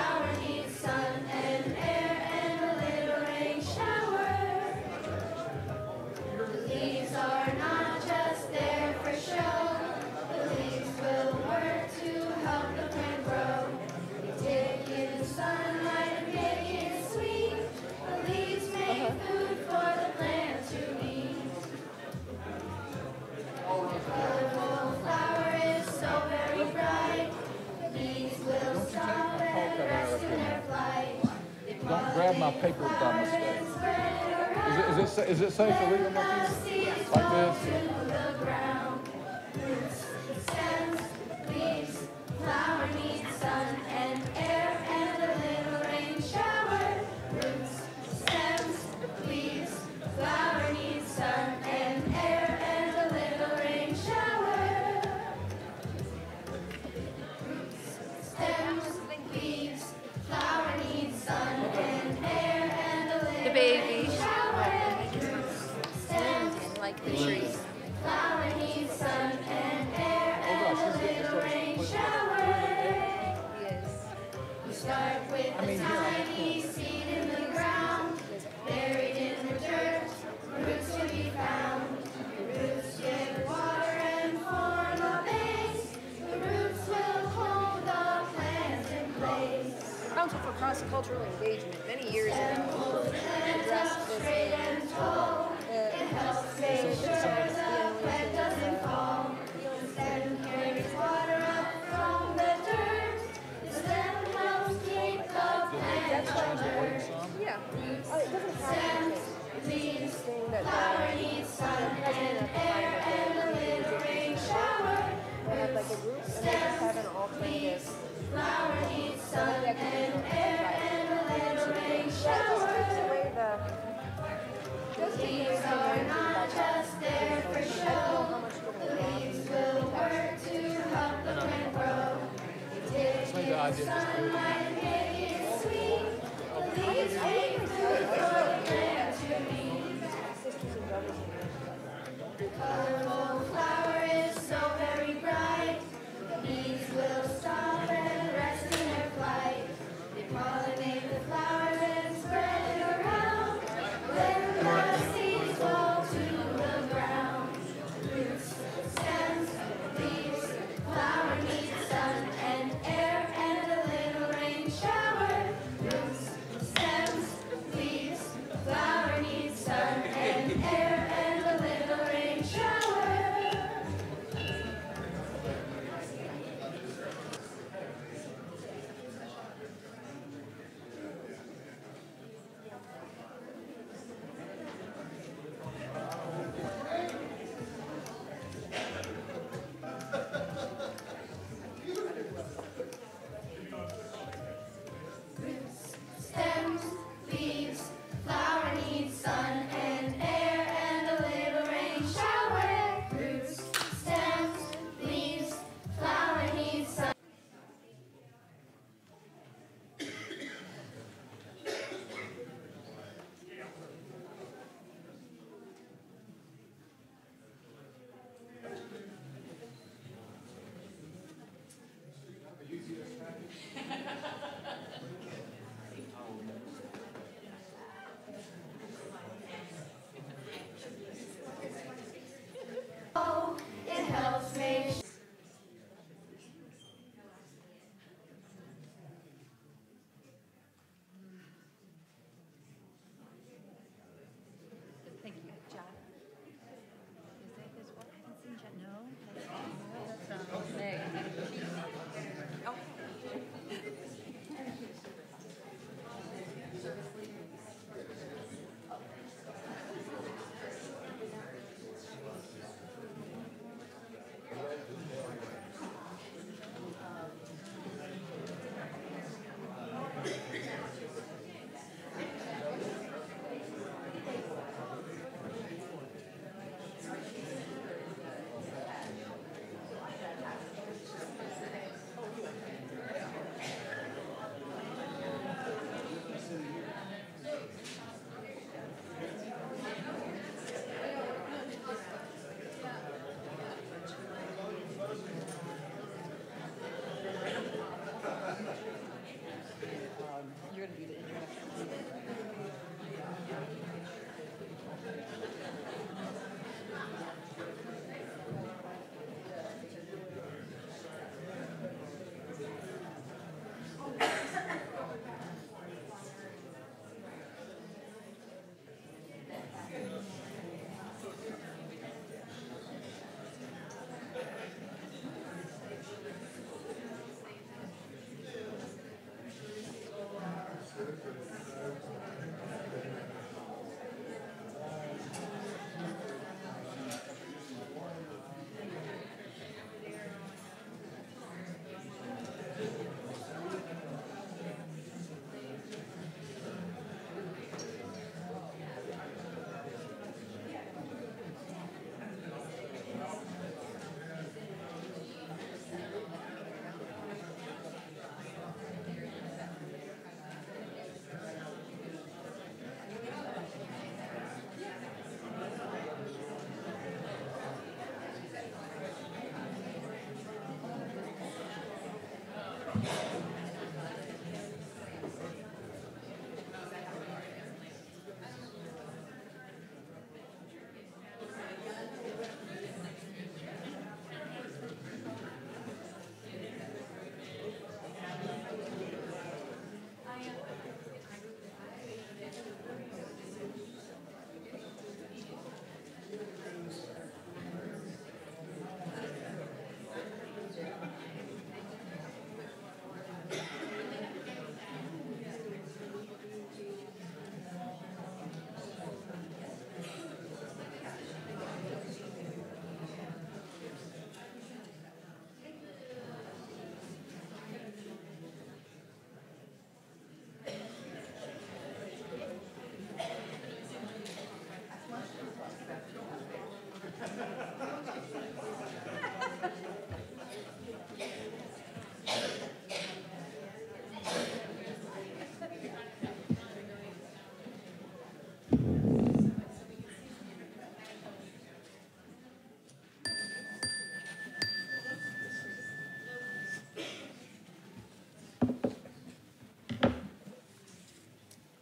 Flower needs sun and air and a little rain shower. grabbed my paper by mistake. Is it safe to read them up here? Like this? Flower needs sun and air and a little rain shower. Roots, stems, leaves. Flower needs sun and air and a little rain shower. Roots, stems, leaves. Flower needs sun and air and a little rain shower. Stems, like the trees. Flower needs sun and air and a little rain shower. Start with a tiny seed in the ground, buried in the dirt, roots to be found. The roots get water and form a base. The roots will hold the plant in place. The Council for Cross-Cultural Engagement many years ago addressed this. It helps save the dirt that doesn't fall. The stem carries water up from the dirt. The stem helps keep the plant alert. Yeah. It doesn't have Stems, leaves, thing that flower needs sun and air and a little rain shower. they have like a group and they just have an alternative. Flower needs sun and air and a little rain shower. Leaves are not just there for show. Leaves will work to help the plant grow. Take in sunlight, make it sweet. The leaves make food for the plant.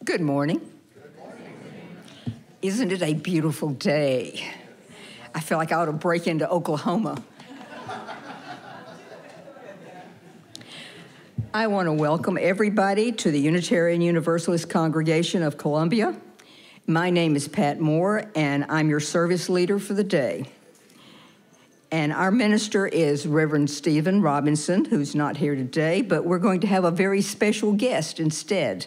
Good morning. Isn't it a beautiful day? I feel like I ought to break into Oklahoma. I want to welcome everybody to the Unitarian Universalist Congregation of Columbia. My name is Pat Moore, and I'm your service leader for the day. And our minister is Reverend Stephen Robinson, who's not here today, but we're going to have a very special guest instead,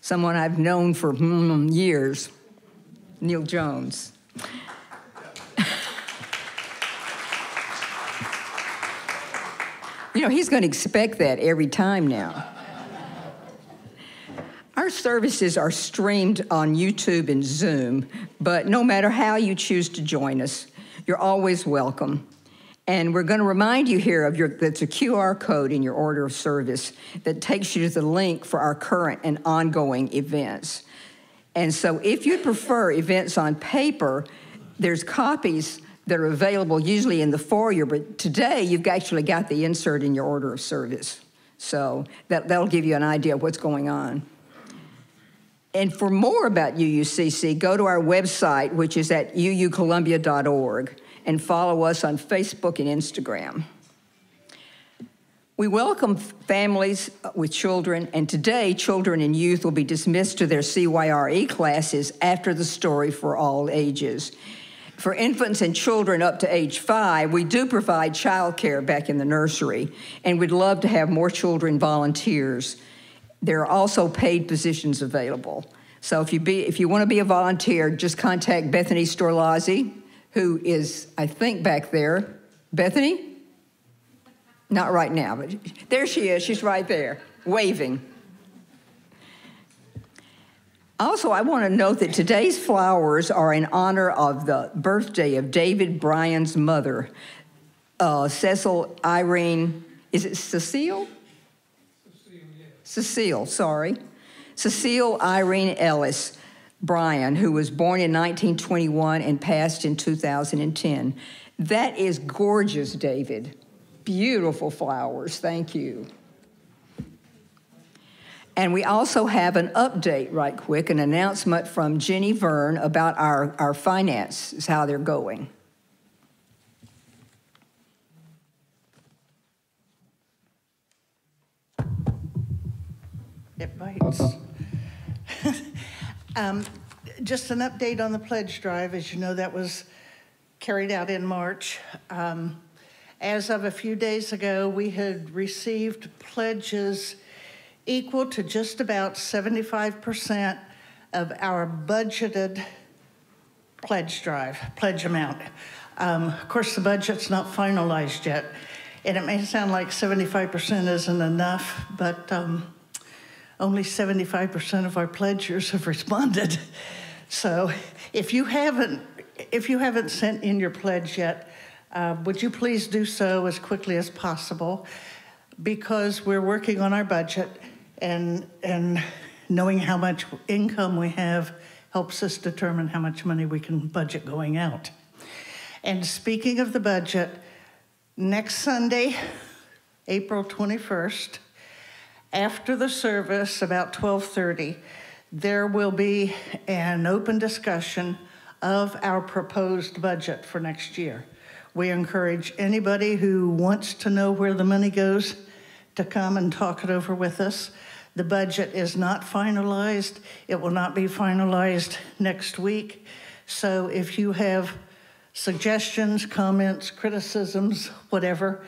someone I've known for years, Neal Jones. You know, he's going to expect that every time now. Our services are streamed on YouTube and Zoom, but no matter how you choose to join us, you're always welcome. And we're going to remind you here of that's a QR code in your order of service that takes you to the link for our current and ongoing events. And so if you prefer events on paper, there's copies that are available usually in the foyer, but today you've actually got the insert in your order of service. So that'll give you an idea of what's going on. And for more about UUCC, go to our website, which is at uucolumbia.org, and follow us on Facebook and Instagram. We welcome families with children, and today children and youth will be dismissed to their CYRE classes after the story for all ages. For infants and children up to age 5, we do provide childcare back in the nursery, and we'd love to have more children volunteers. There are also paid positions available. So if you want to be a volunteer, just contact Bethany Storlazzi, who is, I think, back there. Bethany? Not right now, but there she is. She's right there, waving. Also, I want to note that today's flowers are in honor of the birthday of David Bryan's mother, Cecil Irene, is it Cecile? Cecile, sorry. Cecile Irene Ellis Bryan, who was born in 1921 and passed in 2010. That is gorgeous, David. Beautiful flowers, thank you. And we also have an update right quick, an announcement from Jenny Verne about our finances, how they're going. It bites. Just an update on the pledge drive. As you know, that was carried out in March. As of a few days ago, we had received pledges equal to just about 75% of our budgeted pledge amount. Of course, the budget's not finalized yet, and it may sound like 75% isn't enough, but only 75% of our pledgers have responded. So if you haven't sent in your pledge yet, would you please do so as quickly as possible, because we're working on our budget, and knowing how much income we have helps us determine how much money we can budget going out. And speaking of the budget, next Sunday, April 21st, after the service, about 12:30, there will be an open discussion of our proposed budget for next year. We encourage anybody who wants to know where the money goes to come and talk it over with us. The budget is not finalized. It will not be finalized next week. So if you have suggestions, comments, criticisms, whatever,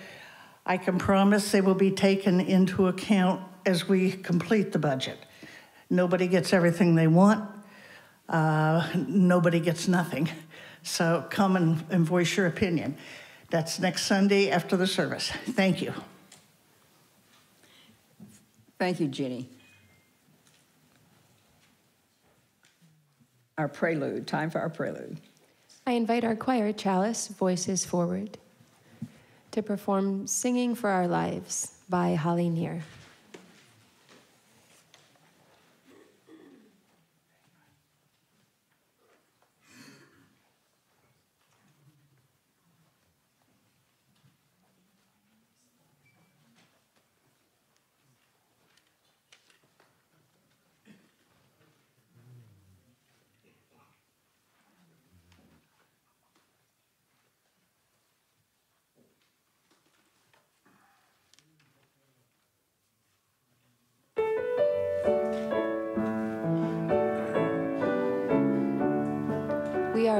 I can promise they will be taken into account as we complete the budget. Nobody gets everything they want. Nobody gets nothing. So come and voice your opinion. That's next Sunday after the service. Thank you. Thank you, Jenny. Our prelude, time for our prelude. I invite our choir, Chalice, voices forward to perform Singing for Our Lives by Holly Near.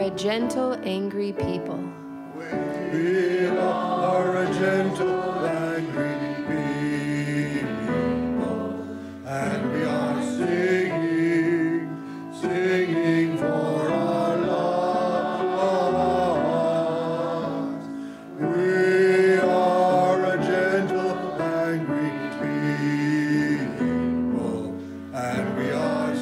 a gentle, angry people. We are a gentle, angry people, and we are singing for our lost. We are a gentle, angry people, and we are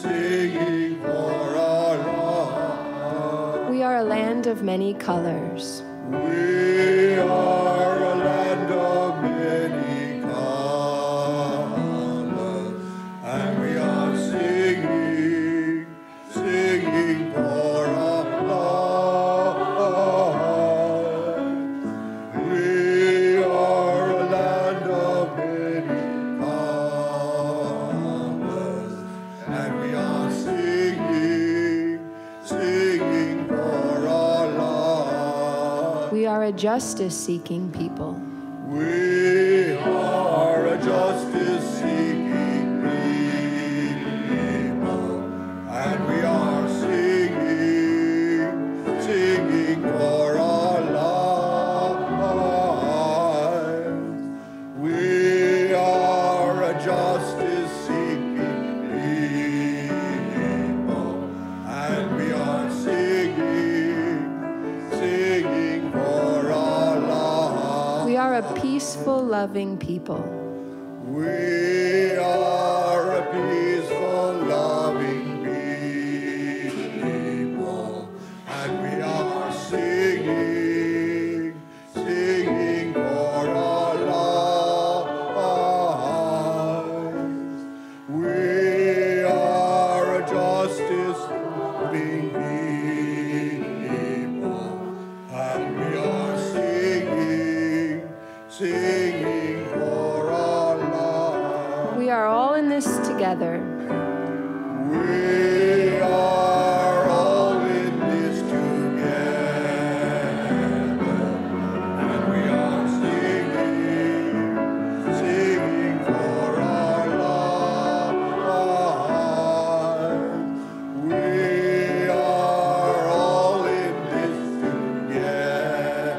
singing for our lost. We are a land of many colors. We are a land of many colors, and we are singing for our lost. We are a land of many colors, and we are singing for our lost. We are a justice-seeking people. We are a justice-seeking people, and we are singing for our lives. We are a justice-seeking people, and we are singing for our lives. We are a peaceful, loving people. We are a peaceful, loving people, and we are singing for our lives. We are a justice-loving people, and we are singing for our lives. We are all in this together. We are all in this together, and we are singing for our lives. We are all in this together,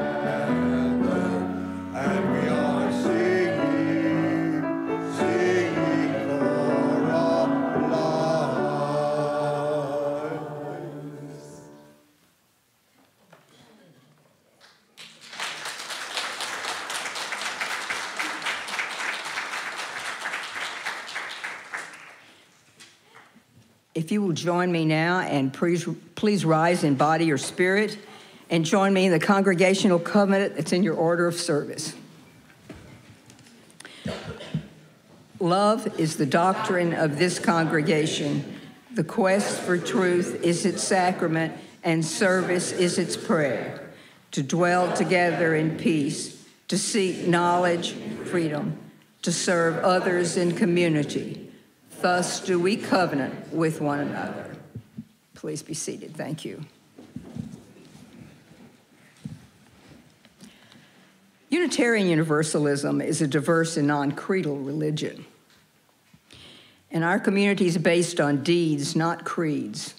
and we are singing for our lives. If you will join me now and please rise in body or spirit and join me in the congregational covenant that's in your order of service. Love is the doctrine of this congregation. The quest for truth is its sacrament, and service is its prayer. To dwell together in peace, to seek knowledge, freedom, to serve others in community. Thus do we covenant with one another. Please be seated. Thank you. Unitarian Universalism is a diverse and non-creedal religion. And our community is based on deeds, not creeds.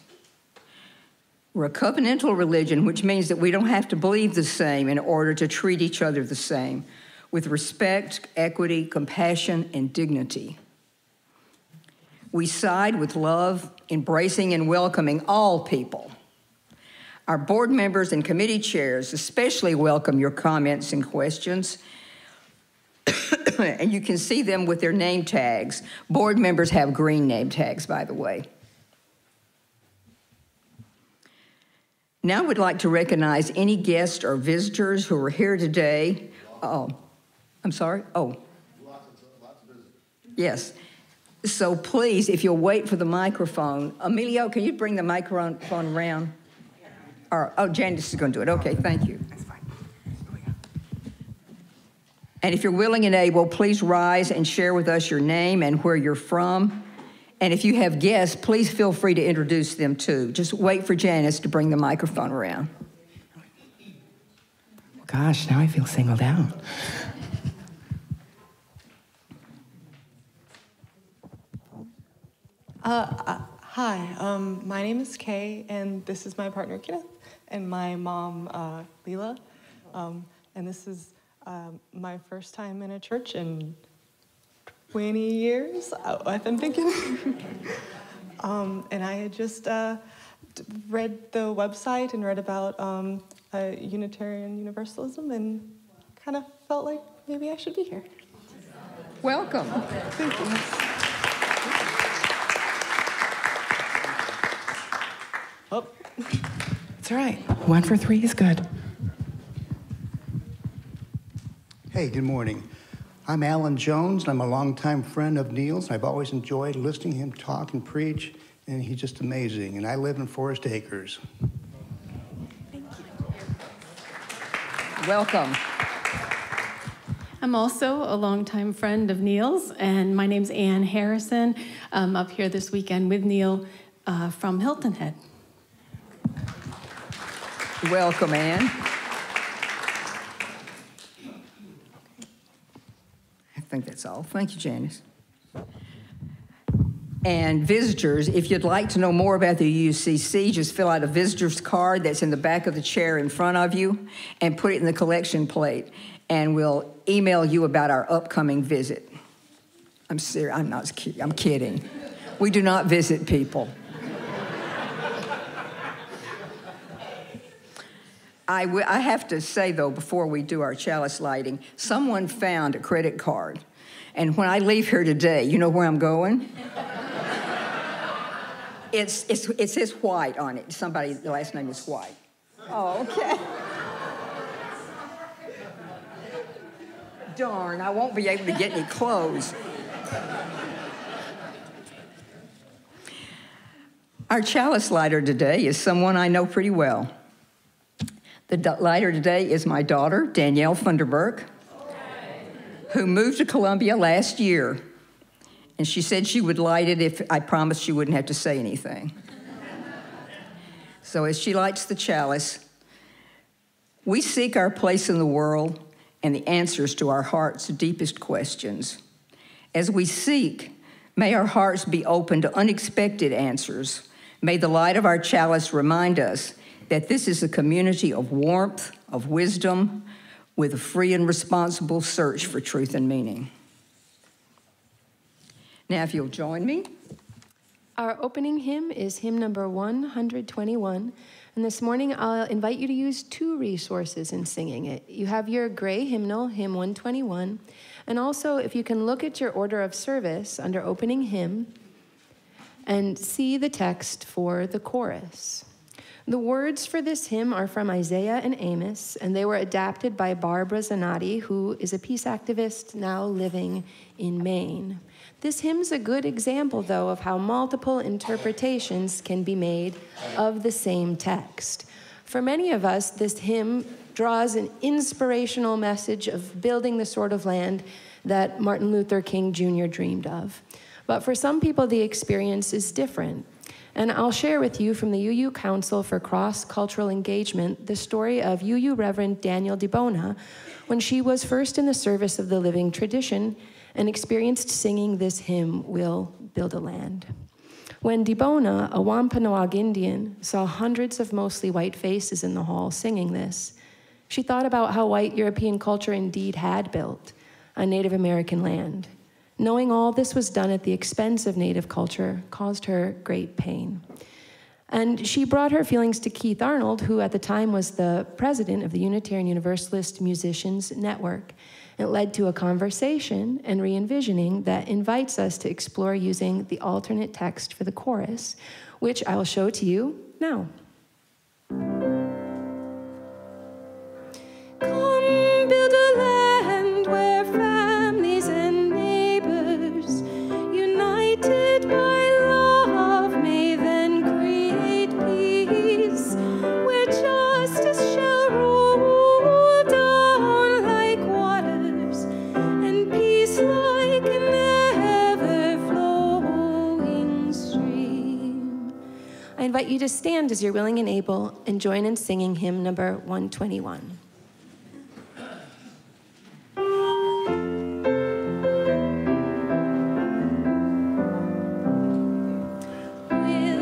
We're a covenantal religion, which means that we don't have to believe the same in order to treat each other the same, with respect, equity, compassion, and dignity. We side with love, embracing and welcoming all people. Our board members and committee chairs especially welcome your comments and questions. And you can see them with their name tags. Board members have green name tags, by the way. Now I would like to recognize any guests or visitors who are here today. Oh, I'm sorry? Oh. Lots of visitors. Yes. So please, if you'll wait for the microphone. Emilio, can you bring the microphone around? Or, oh, Janice is going to do it. Okay, thank you. That's fine. Here we go. And if you're willing and able, please rise and share with us your name and where you're from. And if you have guests, please feel free to introduce them too. Just wait for Janice to bring the microphone around. Gosh, now I feel singled out. Hi, my name is Kay, and this is my partner Kenneth, and my mom Leela. And this is my first time in a church in 20 years, I've been thinking. And I had just read the website and read about Unitarian Universalism and kind of felt like maybe I should be here. Welcome. Thank you. Oh. It's all right. 1 for 3 is good. Hey, good morning. I'm Alan Jones, and I'm a longtime friend of Neal's. I've always enjoyed listening to him talk and preach, and he's just amazing. And I live in Forest Acres. Thank you. Welcome. I'm also a longtime friend of Neal's, and my name's Ann Harrison. I'm up here this weekend with Neal from Hilton Head. Welcome, Ann. I think that's all. Thank you, Janice. And visitors, if you'd like to know more about the UCC, just fill out a visitor's card that's in the back of the chair in front of you and put it in the collection plate, and we'll email you about our upcoming visit. I'm serious. I'm kidding. We do not visit people. I have to say, though, before we do our chalice lighting, someone found a credit card. And when I leave here today, you know where I'm going? It says White on it. Somebody, the last name is White. Oh, okay. Darn, I won't be able to get any clothes. Our chalice lighter today is someone I know pretty well. The lighter today is my daughter, Danielle Funderburk, who moved to Columbia last year. And she said she would light it if I promised she wouldn't have to say anything. So as she lights the chalice, we seek our place in the world and the answers to our heart's deepest questions. As we seek, may our hearts be open to unexpected answers. May the light of our chalice remind us that this is a community of warmth, of wisdom, with a free and responsible search for truth and meaning. Now, if you'll join me. Our opening hymn is hymn number 121. And this morning, I'll invite you to use 2 resources in singing it. You have your gray hymnal, hymn 121. And also, if you can look at your order of service under opening hymn and see the text for the chorus. The words for this hymn are from Isaiah and Amos, and they were adapted by Barbara Zanotti, who is a peace activist now living in Maine. This hymn's a good example, though, of how multiple interpretations can be made of the same text. For many of us, this hymn draws an inspirational message of building the sort of land that Martin Luther King Jr. dreamed of. But for some people, the experience is different. And I'll share with you from the UU Council for Cross-Cultural Engagement the story of UU Reverend Daniel DiBona when she was first in the service of the living tradition and experienced singing this hymn, We'll Build a Land. When DiBona, a Wampanoag Indian, saw hundreds of mostly white faces in the hall singing this, she thought about how white European culture indeed had built a Native American land. Knowing all this was done at the expense of Native culture caused her great pain. And she brought her feelings to Keith Arnold, who at the time was the president of the Unitarian Universalist Musicians Network. It led to a conversation and re-envisioning that invites us to explore using the alternate text for the chorus, which I will show to you now. Come build a land where families and neighbors, united by love, may then create peace, where justice shall roll down like waters, and peace like an ever-flowing stream. I invite you to stand as you're willing and able and join in singing hymn number 121. We'll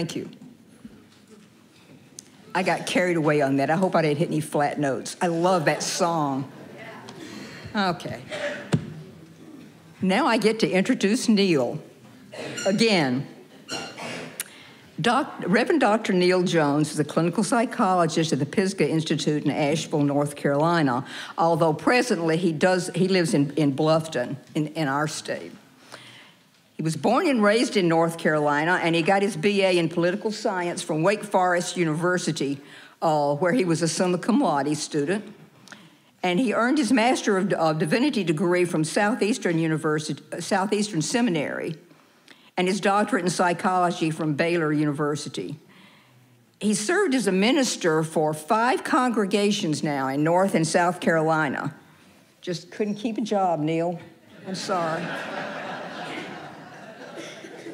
Thank you. I got carried away on that. I hope I didn't hit any flat notes. I love that song. Okay. Now I get to introduce Neal. Again, Reverend Dr. Neal Jones is a clinical psychologist at the Pisgah Institute in Asheville, North Carolina, although presently he lives in Bluffton in our state. He was born and raised in North Carolina, and he got his BA in political science from Wake Forest University, where he was a summa cum laude student. And he earned his Master of Divinity degree from Southeastern Seminary, and his doctorate in psychology from Baylor University. He served as a minister for 5 congregations now in North and South Carolina. Just couldn't keep a job, Neal. I'm sorry.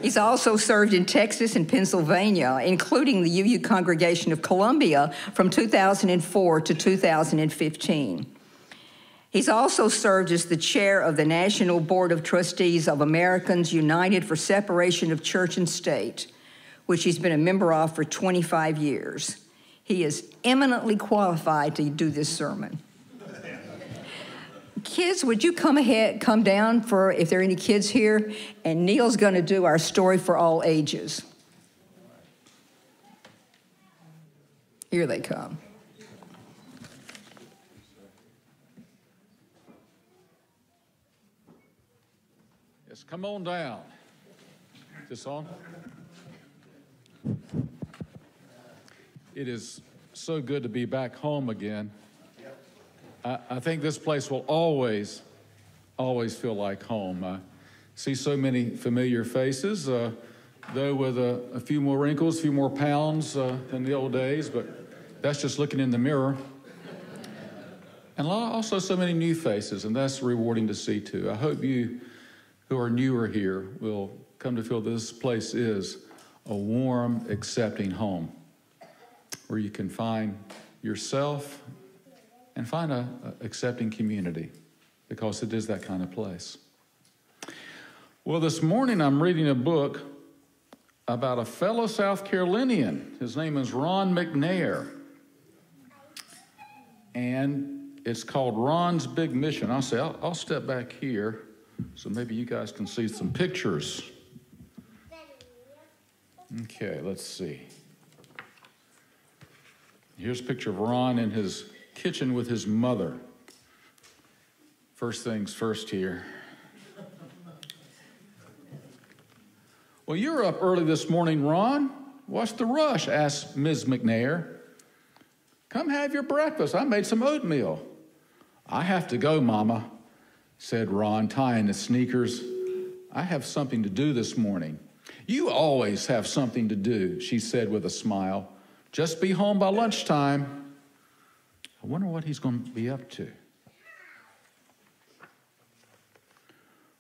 He's also served in Texas and Pennsylvania, including the UU Congregation of Columbia from 2004 to 2015. He's also served as the chair of the National Board of Trustees of Americans United for Separation of Church and State, which he's been a member of for 25 years. He is eminently qualified to do this sermon. Kids, would you come down for, if there are any kids here, and Neal's going to do our story for all ages. Here they come. Yes, come on down. Is this on? It is so good to be back home again. I think this place will always feel like home. I see so many familiar faces, though with a few more wrinkles, a few more pounds than the old days, but that's just looking in the mirror. And also so many new faces, and that's rewarding to see too. I hope you who are newer here will come to feel this place is a warm, accepting home where you can find yourself and find a accepting community, because it is that kind of place. Well, this morning I'm reading a book about a fellow South Carolinian. His name is Ron McNair, and it's called Ron's Big Mission. I'll step back here so maybe you guys can see some pictures. Okay, let's see. Here's a picture of Ron in his kitchen with his mother. First things first here. Well, you're up early this morning, Ron. What's the rush? Asked Ms. McNair. Come have your breakfast. I made some oatmeal. I have to go, Mama, said Ron, tying his sneakers. I have something to do this morning. You always have something to do, she said with a smile. Just be home by lunchtime. I wonder what he's going to be up to.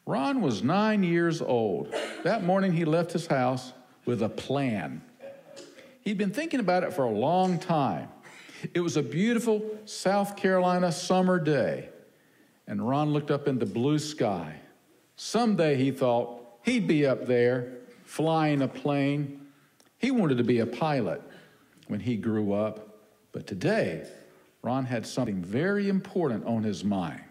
Ron was 9 years old. That morning he left his house with a plan. He'd been thinking about it for a long time. It was a beautiful South Carolina summer day, and Ron looked up in the blue sky. Someday, he thought, he'd be up there flying a plane. He wanted to be a pilot when he grew up, but today, Ron had something very important on his mind.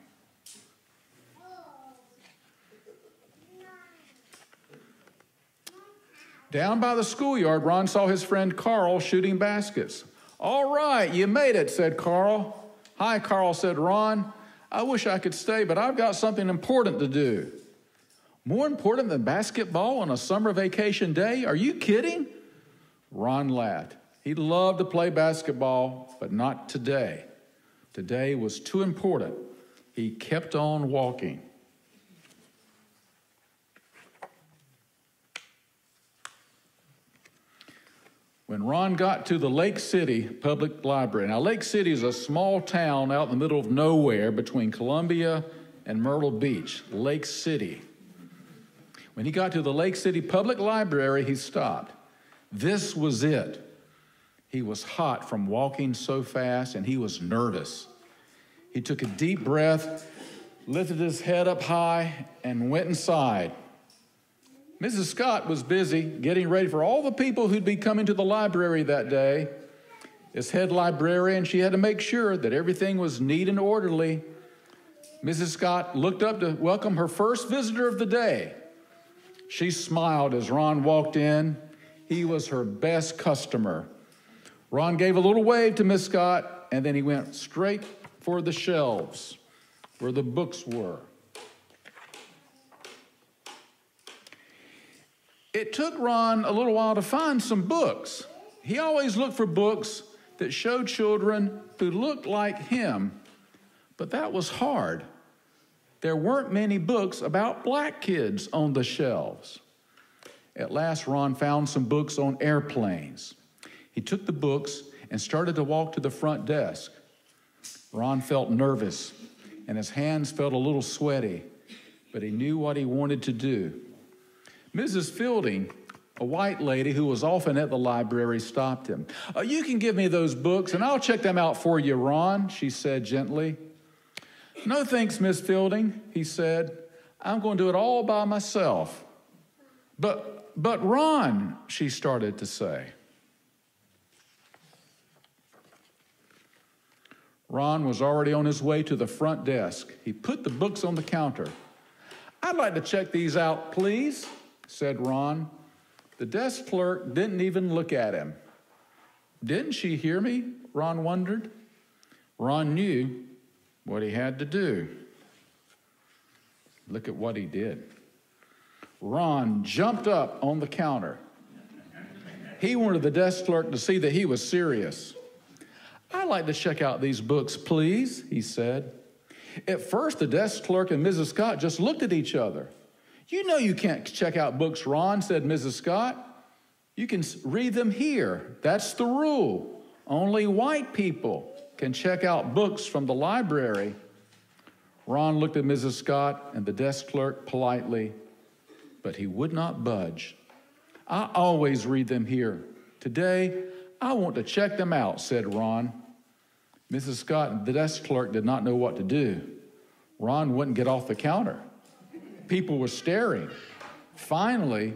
Down by the schoolyard, Ron saw his friend Carl shooting baskets. All right, you made it, said Carl. Hi, Carl, said Ron. I wish I could stay, but I've got something important to do. More important than basketball on a summer vacation day? Are you kidding? Ron laughed. He loved to play basketball, but not today. Today was too important. He kept on walking. When Ron got to the Lake City Public Library, now Lake City is a small town out in the middle of nowhere between Columbia and Myrtle Beach, Lake City. When he got to the Lake City Public Library, he stopped. This was it. He was hot from walking so fast, and he was nervous. He took a deep breath, lifted his head up high, and went inside. Mrs. Scott was busy getting ready for all the people who'd be coming to the library that day. As head librarian, she had to make sure that everything was neat and orderly. Mrs. Scott looked up to welcome her first visitor of the day. She smiled as Ron walked in. He was her best customer. Ron gave a little wave to Miss Scott, and then he went straight for the shelves where the books were. It took Ron a little while to find some books. He always looked for books that showed children who looked like him, but that was hard. There weren't many books about black kids on the shelves. At last, Ron found some books on airplanes. He took the books and started to walk to the front desk. Ron felt nervous, and his hands felt a little sweaty, but he knew what he wanted to do. Mrs. Fielding, a white lady who was often at the library, stopped him. You can give me those books, and I'll check them out for you, Ron, she said gently. No thanks, Miss Fielding, he said. I'm going to do it all by myself. But Ron, she started to say. Ron was already on his way to the front desk. He put the books on the counter. I'd like to check these out, please, said Ron. The desk clerk didn't even look at him. Didn't she hear me? Ron wondered. Ron knew what he had to do. Look at what he did. Ron jumped up on the counter. He wanted the desk clerk to see that he was serious. I'd like to check out these books, please, he said. At first, the desk clerk and Mrs. Scott just looked at each other. You know you can't check out books, Ron, said Mrs. Scott. You can read them here. That's the rule. Only white people can check out books from the library. Ron looked at Mrs. Scott and the desk clerk politely, but he would not budge. I always read them here. Today, I want to check them out, said Ron. Mrs. Scott and the desk clerk did not know what to do. Ron wouldn't get off the counter. People were staring. Finally,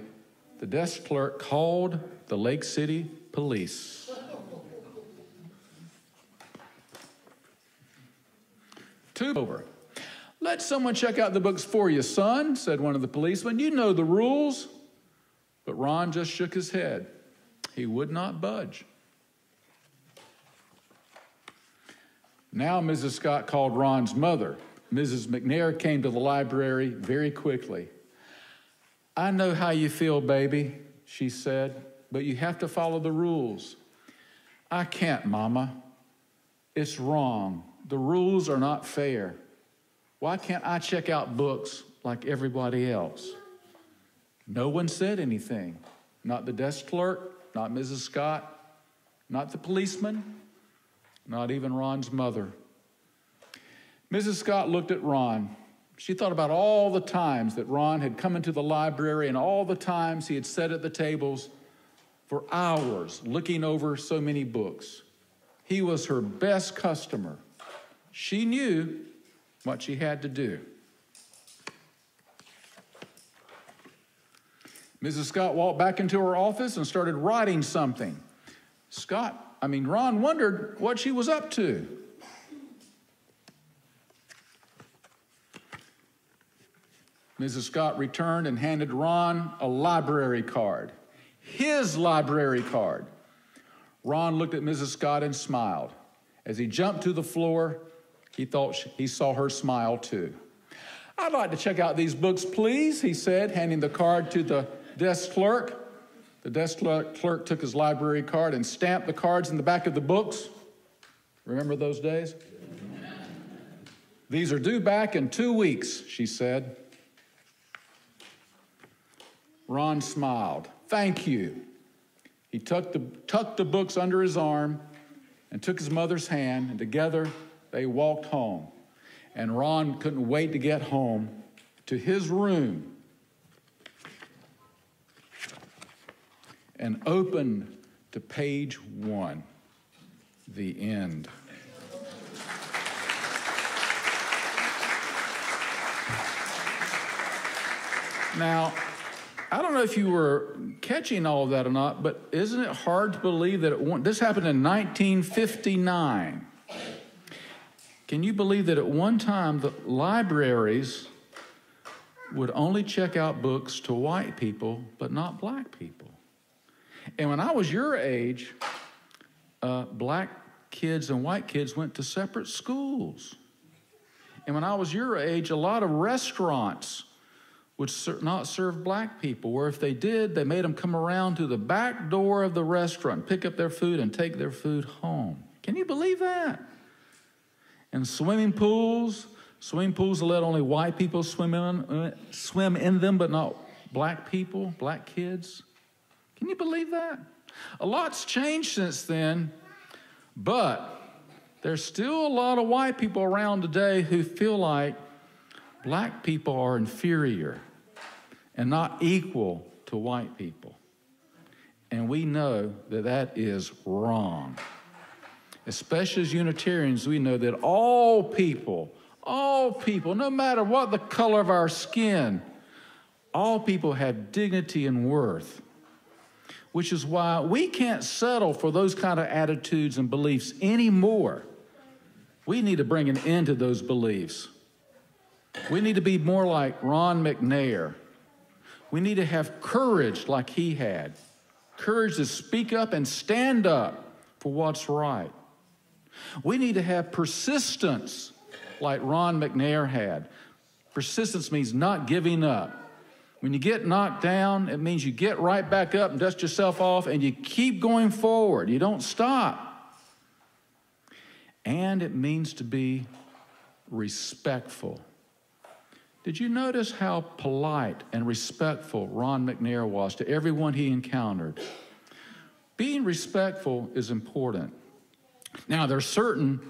the desk clerk called the Lake City police. Over. Let someone check out the books for you, son, said one of the policemen. You know the rules. But Ron just shook his head. He would not budge. Now Mrs. Scott called Ron's mother. Mrs. McNair came to the library very quickly. I know how you feel, baby, she said, but you have to follow the rules. I can't, Mama. It's wrong. The rules are not fair. Why can't I check out books like everybody else? No one said anything. Not the desk clerk, not Mrs. Scott, not the policeman, not even Ron's mother. Mrs. Scott looked at Ron. She thought about all the times that Ron had come into the library and all the times he had sat at the tables for hours looking over so many books. He was her best customer. She knew what she had to do. Mrs. Scott walked back into her office and started writing something. Ron wondered what she was up to. Mrs. Scott returned and handed Ron a library card. His library card. Ron looked at Mrs. Scott and smiled. As he jumped to the floor, he thought he saw her smile too. I'd like to check out these books, please, he said, handing the card to the desk clerk. The desk clerk took his library card and stamped the cards in the back of the books. Remember those days? These are due back in 2 weeks, she said. Ron smiled. Thank you. He tucked the books under his arm and took his mother's hand, and together they walked home. And Ron couldn't wait to get home to his room and open to page 1, the end. Now, I don't know if you were catching all of that or not, but isn't it hard to believe that this happened in 1959? Can you believe that at one time the libraries would only check out books to white people, but not black people? And when I was your age, black kids and white kids went to separate schools. And when I was your age, a lot of restaurants would not serve black people, or if they did, they made them come around to the back door of the restaurant, pick up their food, and take their food home. Can you believe that? And swimming pools that let only white people swim in them, but not black people, black kids. Can you believe that? A lot's changed since then, but there's still a lot of white people around today who feel like black people are inferior and not equal to white people. And we know that that is wrong. Especially as Unitarians, we know that all people, no matter what the color of our skin, all people have dignity and worth, which is why we can't settle for those kind of attitudes and beliefs anymore. We need to bring an end to those beliefs. We need to be more like Ron McNair. We need to have courage like he had. Courage to speak up and stand up for what's right. We need to have persistence like Ron McNair had. Persistence means not giving up. When you get knocked down, it means you get right back up and dust yourself off and you keep going forward. You don't stop. And it means to be respectful. Did you notice how polite and respectful Ron McNair was to everyone he encountered? Being respectful is important. Now, there are certain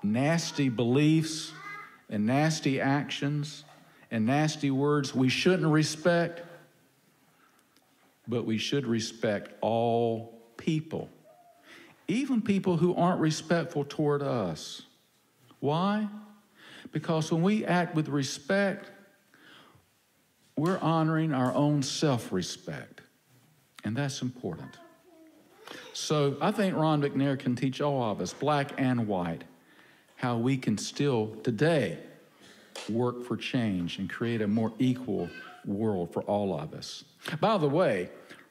nasty beliefs and nasty actions and nasty words we shouldn't respect, but we should respect all people, even people who aren't respectful toward us. Why? Because when we act with respect, we're honoring our own self-respect, and that's important. So I think Ron McNair can teach all of us, black and white, how we can still today work for change and create a more equal world for all of us. By the way,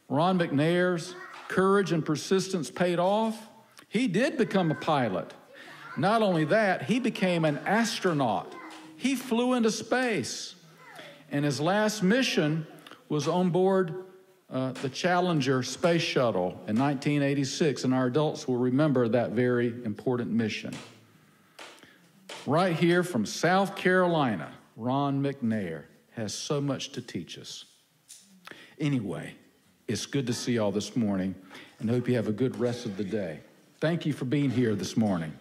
Ron McNair's courage and persistence paid off. He did become a pilot. Not only that, he became an astronaut. He flew into space. And his last mission was on board the Challenger space shuttle in 1986, and our adults will remember that very important mission. Right here from South Carolina, Ron McNair has so much to teach us. Anyway, it's good to see y'all this morning, and hope you have a good rest of the day. Thank you for being here this morning.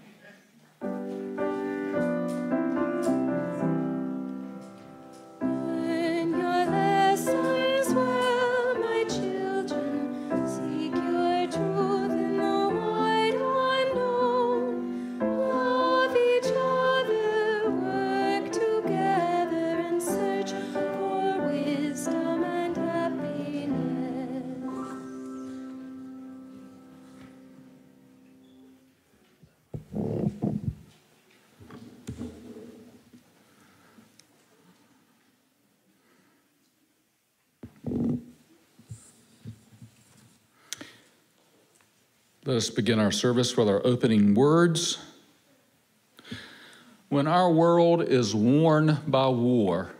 Let us begin our service with our opening words. When our world is worn by war,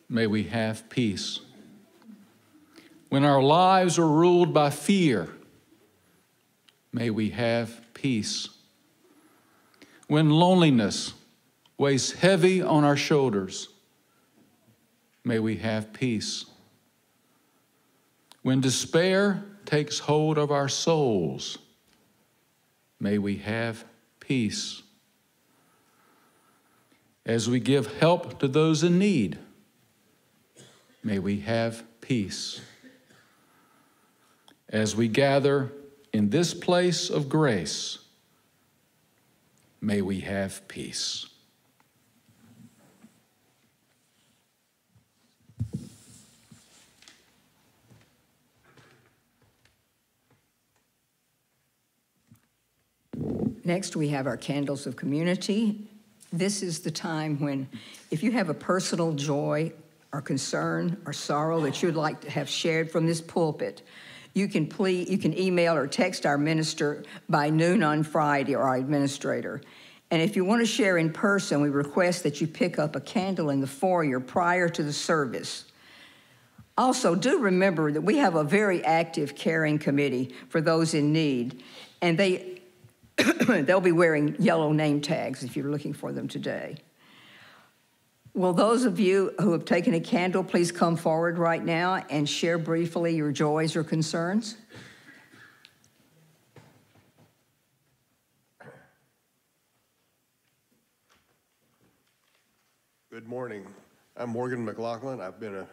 may we have peace. When our lives are ruled by fear, may we have peace. When loneliness weighs heavy on our shoulders, may we have peace. When despair takes hold of our souls, may we have peace. As we give help to those in need, may we have peace. As we gather in this place of grace, may we have peace. Next, we have our candles of community. This is the time when, if you have a personal joy or concern or sorrow that you'd like to have shared from this pulpit, you can email or text our minister by noon on Friday, or our administrator. And if you want to share in person, we request that you pick up a candle in the foyer prior to the service. Also, do remember that we have a very active caring committee for those in need, and they'll be wearing yellow name tags if you're looking for them today. Will those of you who have taken a candle please come forward right now and share briefly your joys or concerns? Good morning. I'm Morgan McLaughlin. I've been a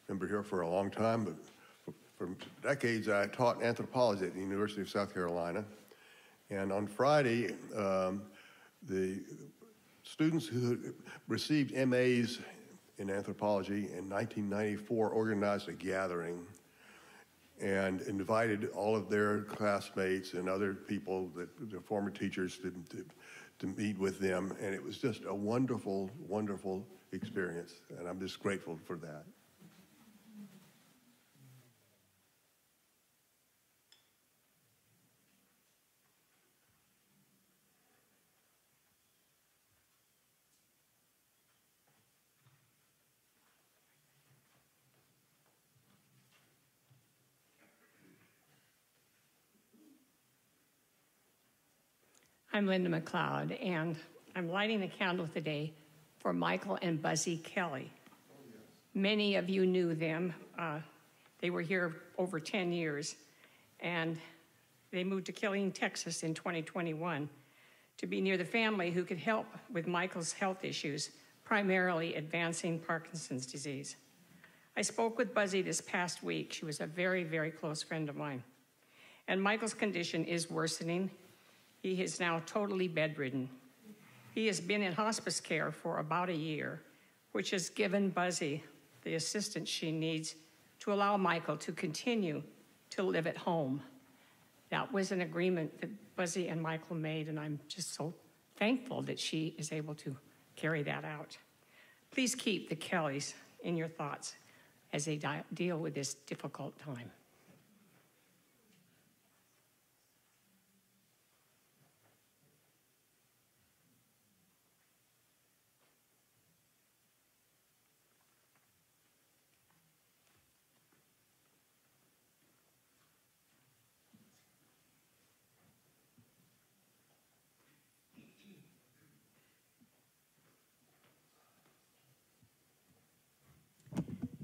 member here for a long time, but for decades I taught anthropology at the University of South Carolina. And on Friday, the students who received MAs in anthropology in 1994 organized a gathering and invited all of their classmates and other people, the former teachers, to meet with them. And it was just a wonderful, wonderful experience. And I'm just grateful for that. I'm Linda McLeod, and I'm lighting the candle today for Michael and Buzzy Kelly. Many of you knew them. They were here over 10 years, and they moved to Killeen, Texas in 2021 to be near the family who could help with Michael's health issues, primarily advancing Parkinson's disease. I spoke with Buzzy this past week. She was a very, very close friend of mine. And Michael's condition is worsening. He is now totally bedridden. He has been in hospice care for about a year, which has given Buzzy the assistance she needs to allow Michael to continue to live at home. That was an agreement that Buzzy and Michael made, and I'm just so thankful that she is able to carry that out. Please keep the Kellys in your thoughts as they deal with this difficult time.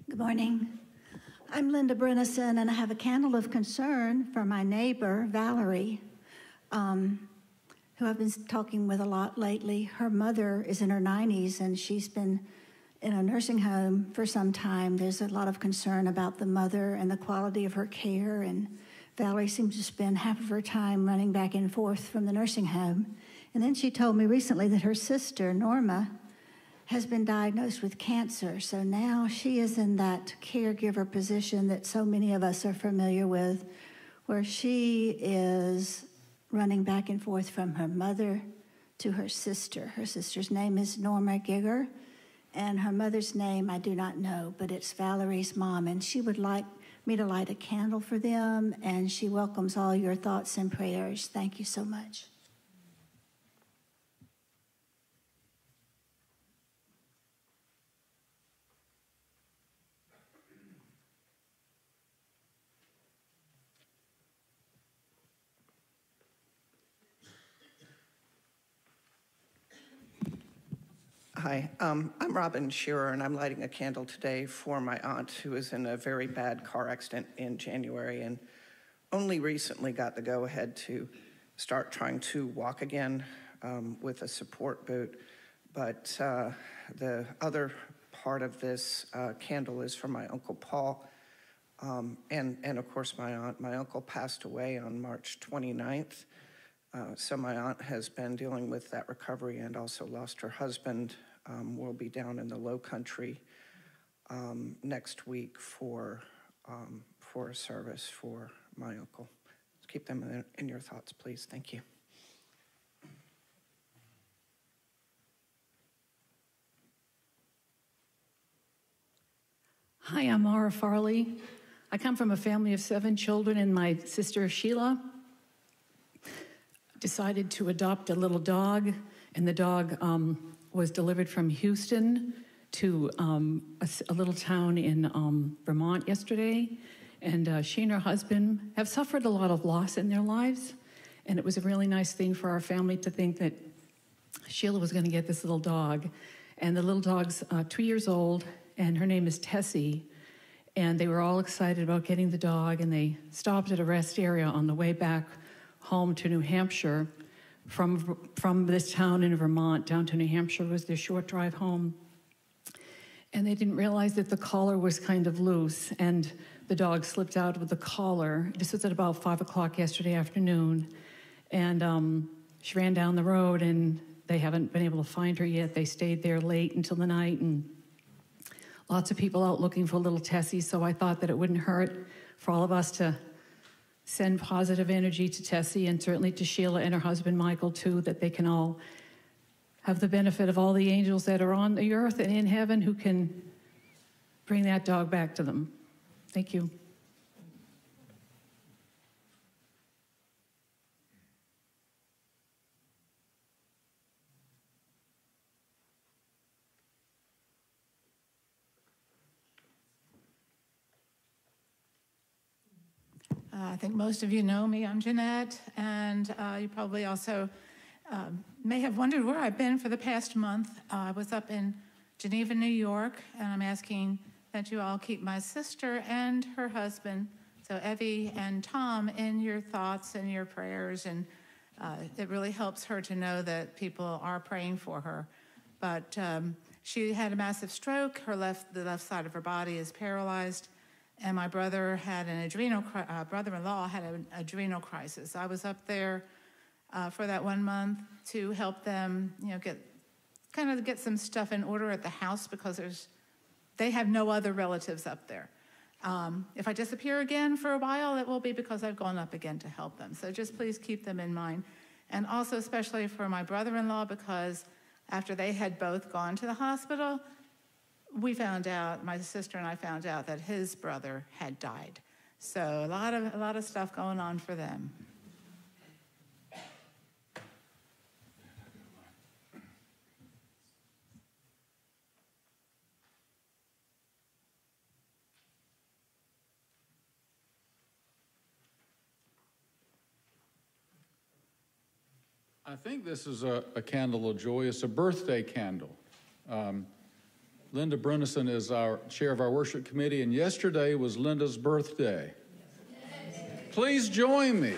Good morning. I'm Linda Brennison, and I have a candle of concern for my neighbor, Valerie, who I've been talking with a lot lately. Her mother is in her 90s, and she's been in a nursing home for some time. There's a lot of concern about the mother and the quality of her care, and Valerie seems to spend half of her time running back and forth from the nursing home. And then she told me recently that her sister, Norma, has been diagnosed with cancer. So now she is in that caregiver position that so many of us are familiar with, where she is running back and forth from her mother to her sister. Her sister's name is Norma Giger, and her mother's name I do not know, but it's Valerie's mom, and she would like me to light a candle for them, and she welcomes all your thoughts and prayers. Thank you so much. Hi, I'm Robin Shearer, and I'm lighting a candle today for my aunt who was in a very bad car accident in January and only recently got the go-ahead to start trying to walk again with a support boot. But the other part of this candle is for my Uncle Paul and of course my aunt. My uncle passed away on March 29th. So my aunt has been dealing with that recovery and also lost her husband. We'll be down in the Low Country next week for a service for my uncle. Keep them in your thoughts, please. Thank you. Hi, I'm Laura Farley. I come from a family of 7 children, and my sister Sheila decided to adopt a little dog, and the dog was delivered from Houston to a little town in Vermont yesterday. And she and her husband have suffered a lot of loss in their lives, and it was a really nice thing for our family to think that Sheila was going to get this little dog. And the little dog's 2 years old, and her name is Tessie. And they were all excited about getting the dog, and they stopped at a rest area on the way back home to New Hampshire. From this town in Vermont down to New Hampshire was their short drive home. And they didn't realize that the collar was kind of loose, and the dog slipped out with the collar. This was at about 5 o'clock yesterday afternoon. And she ran down the road, and they haven't been able to find her yet. They stayed there late until the night, and lots of people out looking for little Tessie, so I thought that it wouldn't hurt for all of us to send positive energy to Tessie, and certainly to Sheila and her husband Michael too, that they can all have the benefit of all the angels that are on the earth and in heaven who can bring that dog back to them. Thank you. I think most of you know me. I'm Jeanette, and you probably also may have wondered where I've been for the past month. I was up in Geneva, New York, and I'm asking that you all keep my sister and her husband, so Evie and Tom, in your thoughts and your prayers, and it really helps her to know that people are praying for her. But she had a massive stroke. The left side of her body is paralyzed. And my brother had brother-in-law had an adrenal crisis. I was up there for that 1 month to help them, get some stuff in order at the house, because they have no other relatives up there. If I disappear again for a while, it will be because I've gone up again to help them. So just please keep them in mind. And also especially for my brother-in-law, because after they had both gone to the hospital, my sister and I found out that his brother had died. So a lot of stuff going on for them. I think this is a candle of joy. It's a birthday candle. Linda Brunison is our chair of our worship committee, and yesterday was Linda's birthday. Please join me.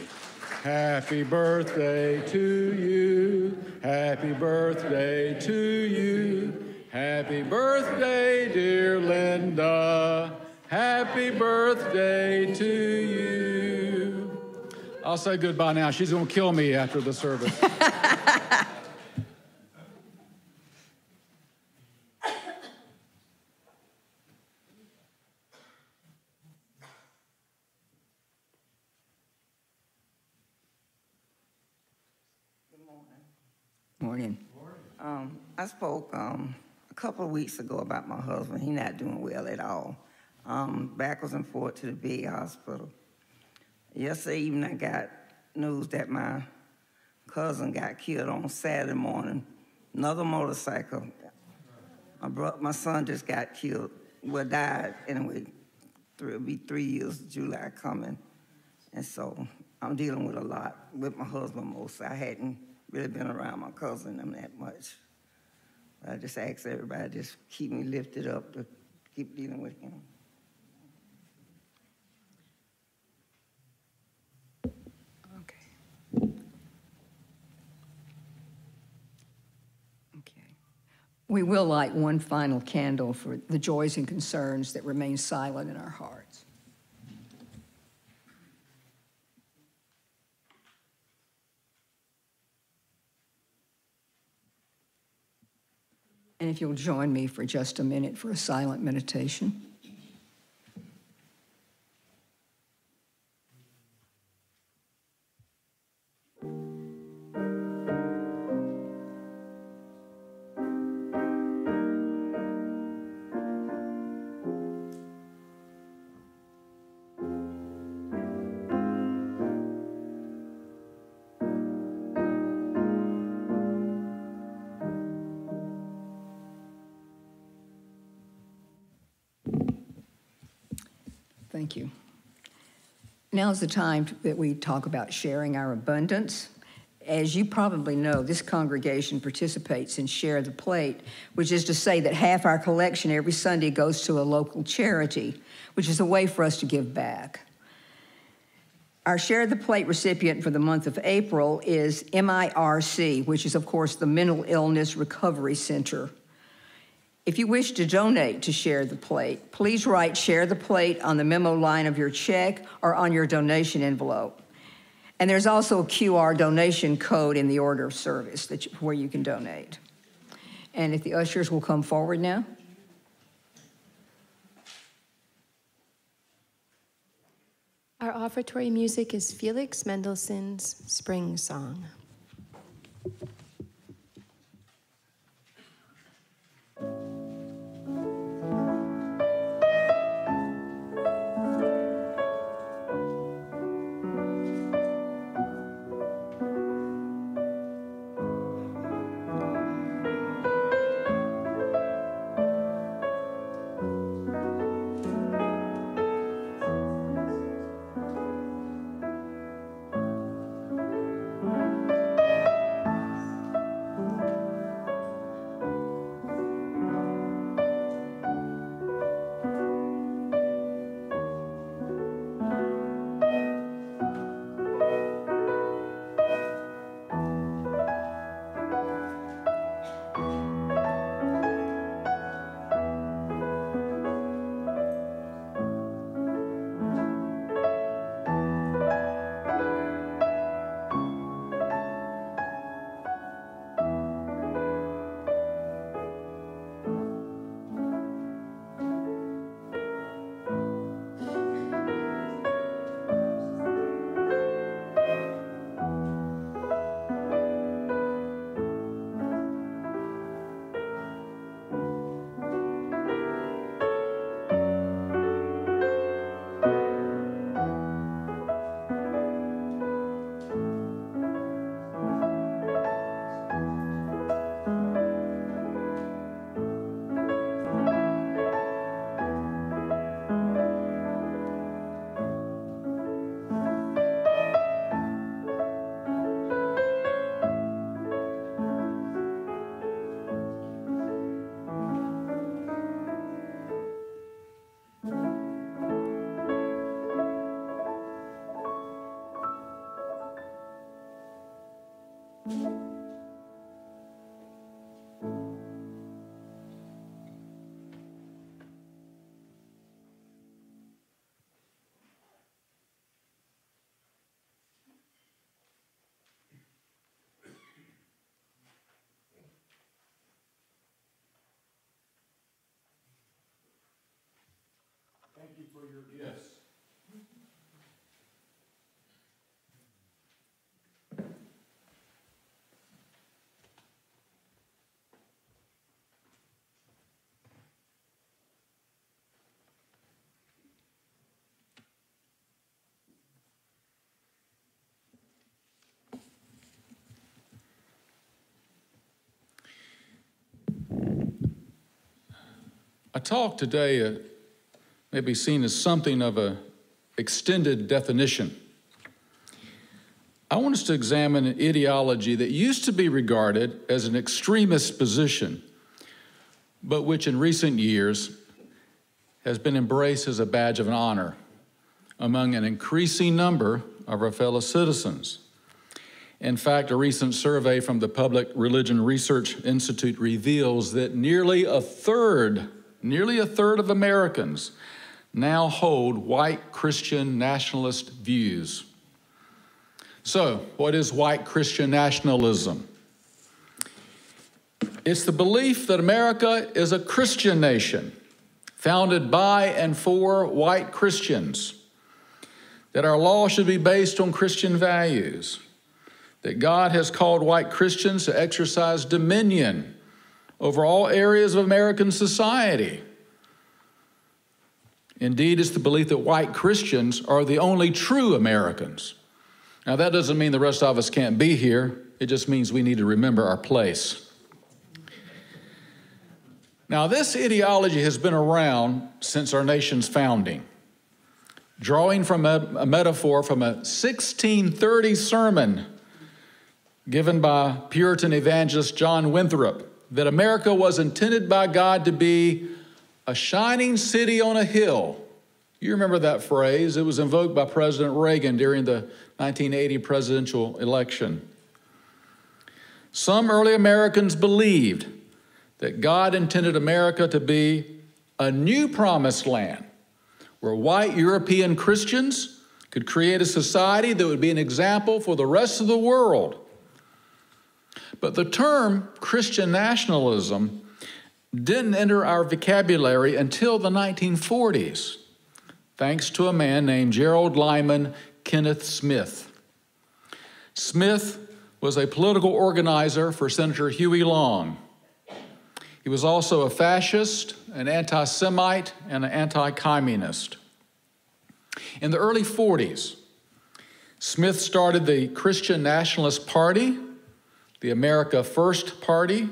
Happy birthday to you. Happy birthday to you. Happy birthday, dear Linda. Happy birthday to you. I'll say goodbye now. She's going to kill me after the service. Morning. I spoke a couple of weeks ago about my husband. He's not doing well at all. Backwards and forth to the big hospital. Yesterday evening, I got news that my cousin got killed on Saturday morning. Another motorcycle. My son just got killed. Well, died anyway. It'll be 3 years, July coming. And so I'm dealing with a lot with my husband mostly. I hadn't really been around my cousin them that much. But I just ask everybody just keep me lifted up to keep dealing with him. We will light one final candle for the joys and concerns that remain silent in our hearts. And if you'll join me for just a minute for a silent meditation. Thank you. Now is the time that we talk about sharing our abundance. As you probably know, this congregation participates in Share the Plate, which is to say that half our collection every Sunday goes to a local charity, which is a way for us to give back. Our Share the Plate recipient for the month of April is MIRC, which is, of course, the Mental Illness Recovery Center. If you wish to donate to Share the Plate, please write Share the Plate on the memo line of your check or on your donation envelope. And there's also a QR donation code in the order of service where you can donate. And if the ushers will come forward now. Our offertory music is Felix Mendelssohn's Spring Song. Thank you for your gifts. A talk today may be seen as something of an extended definition. I want us to examine an ideology that used to be regarded as an extremist position, but which in recent years has been embraced as a badge of honor among an increasing number of our fellow citizens. In fact, a recent survey from the Public Religion Research Institute reveals that nearly a third of Americans now hold white Christian nationalist views. So, what is white Christian nationalism? It's the belief that America is a Christian nation, founded by and for white Christians, that our law should be based on Christian values, that God has called white Christians to exercise dominion over all areas of American society. Indeed, it's the belief that white Christians are the only true Americans. Now, that doesn't mean the rest of us can't be here. It just means we need to remember our place. Now, this ideology has been around since our nation's founding. drawing from a metaphor from a 1630 sermon given by Puritan evangelist John Winthrop, that America was intended by God to be a shining city on a hill. You remember that phrase. It was invoked by President Reagan during the 1980 presidential election. Some early Americans believed that God intended America to be a new promised land where white European Christians could create a society that would be an example for the rest of the world. But the term Christian nationalism didn't enter our vocabulary until the 1940s, thanks to a man named Gerald Lyman Kenneth Smith. Smith was a political organizer for Senator Huey Long. He was also a fascist, an anti-Semite, and an anti-communist. In the early 40s, Smith started the Christian Nationalist Party, the America First Party,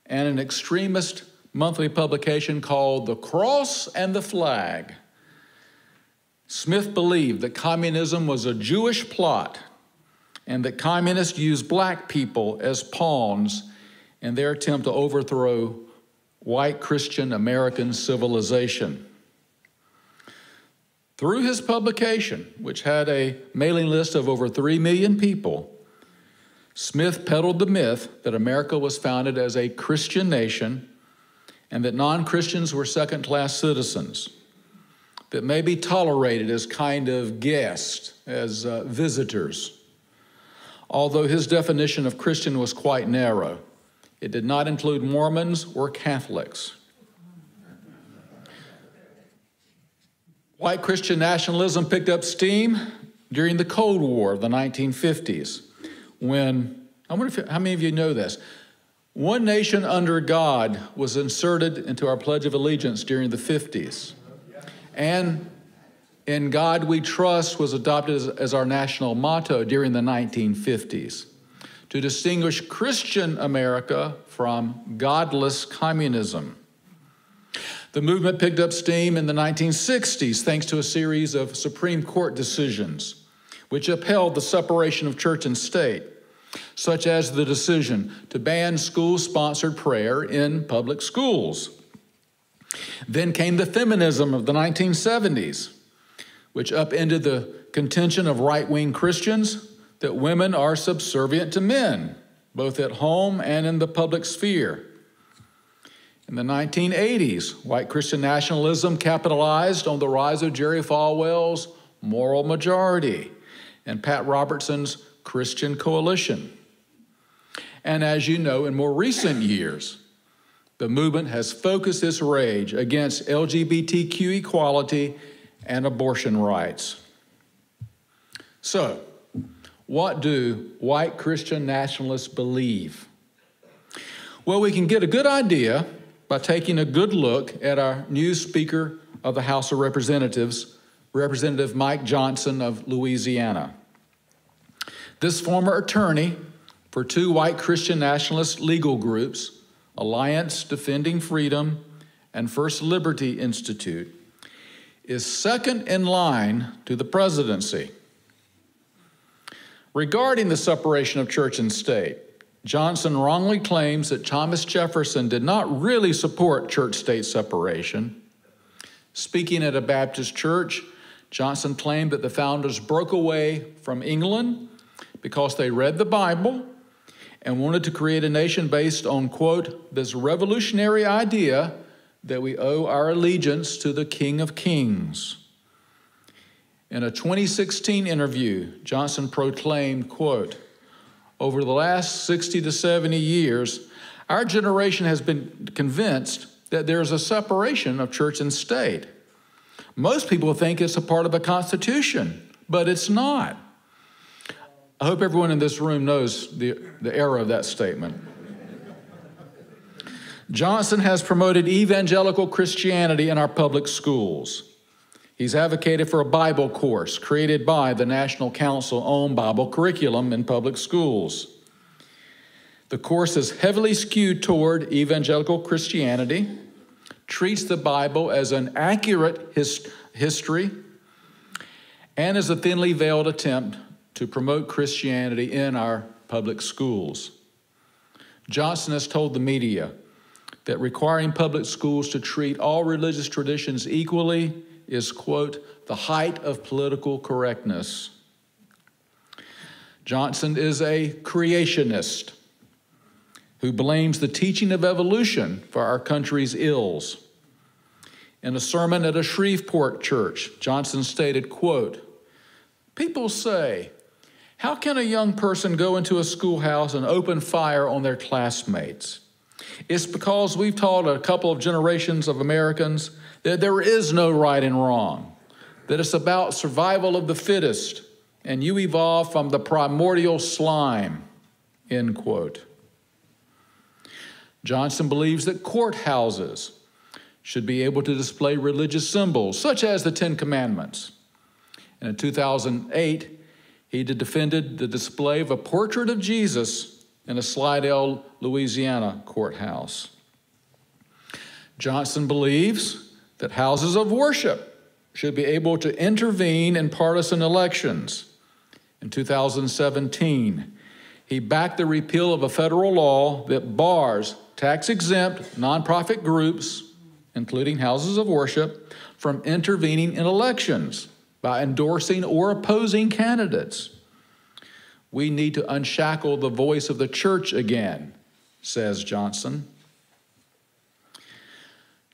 and an extremist monthly publication called The Cross and the Flag. Smith believed that communism was a Jewish plot and that communists used black people as pawns in their attempt to overthrow white Christian American civilization. Through his publication, which had a mailing list of over 3 million people, Smith peddled the myth that America was founded as a Christian nation and that non-Christians were second-class citizens that may be tolerated as kind of guests, as visitors. Although his definition of Christian was quite narrow, it did not include Mormons or Catholics. White Christian nationalism picked up steam during the Cold War of the 1950s, when, I wonder how many of you know this, one nation under God was inserted into our Pledge of Allegiance during the 50s. And In God We Trust was adopted as our national motto during the 1950s to distinguish Christian America from godless communism. The movement picked up steam in the 1960s thanks to a series of Supreme Court decisions which upheld the separation of church and state, such as the decision to ban school-sponsored prayer in public schools. Then came the feminism of the 1970s, which upended the contention of right-wing Christians that women are subservient to men, both at home and in the public sphere. In the 1980s, white Christian nationalism capitalized on the rise of Jerry Falwell's moral majority and Pat Robertson's Christian coalition. And as you know, in more recent years, the movement has focused its rage against LGBTQ equality and abortion rights. So, what do white Christian nationalists believe? Well, we can get a good idea by taking a good look at our new Speaker of the House of Representatives, Representative Mike Johnson of Louisiana. This former attorney for two white Christian nationalist legal groups, Alliance Defending Freedom and First Liberty Institute, is second in line to the presidency. Regarding the separation of church and state, Johnson wrongly claims that Thomas Jefferson did not really support church-state separation. Speaking at a Baptist church, Johnson claimed that the founders broke away from England because they read the Bible and wanted to create a nation based on, quote, this revolutionary idea that we owe our allegiance to the King of Kings. In a 2016 interview, Johnson proclaimed, quote, over the last 60 to 70 years, our generation has been convinced that there's a separation of church and state. Most people think it's a part of the Constitution, but it's not. I hope everyone in this room knows the error of that statement. Johnson has promoted evangelical Christianity in our public schools. He's advocated for a Bible course created by the National Council on Bible Curriculum in public schools. The course is heavily skewed toward evangelical Christianity, treats the Bible as an accurate history and as a thinly veiled attempt to promote Christianity in our public schools. Johnson has told the media that requiring public schools to treat all religious traditions equally is, quote, the height of political correctness. Johnson is a creationist who blames the teaching of evolution for our country's ills. In a sermon at a Shreveport church, Johnson stated, quote, "People say, how can a young person go into a schoolhouse and open fire on their classmates? It's because we've taught a couple of generations of Americans that there is no right and wrong, that it's about survival of the fittest, and you evolve from the primordial slime," end quote. Johnson believes that courthouses should be able to display religious symbols, such as the Ten Commandments. And in 2008, he defended the display of a portrait of Jesus in a Slidell, Louisiana courthouse. Johnson believes that houses of worship should be able to intervene in partisan elections. In 2017, he backed the repeal of a federal law that bars tax-exempt nonprofit groups, including houses of worship, from intervening in elections by endorsing or opposing candidates. We need to unshackle the voice of the church again, says Johnson.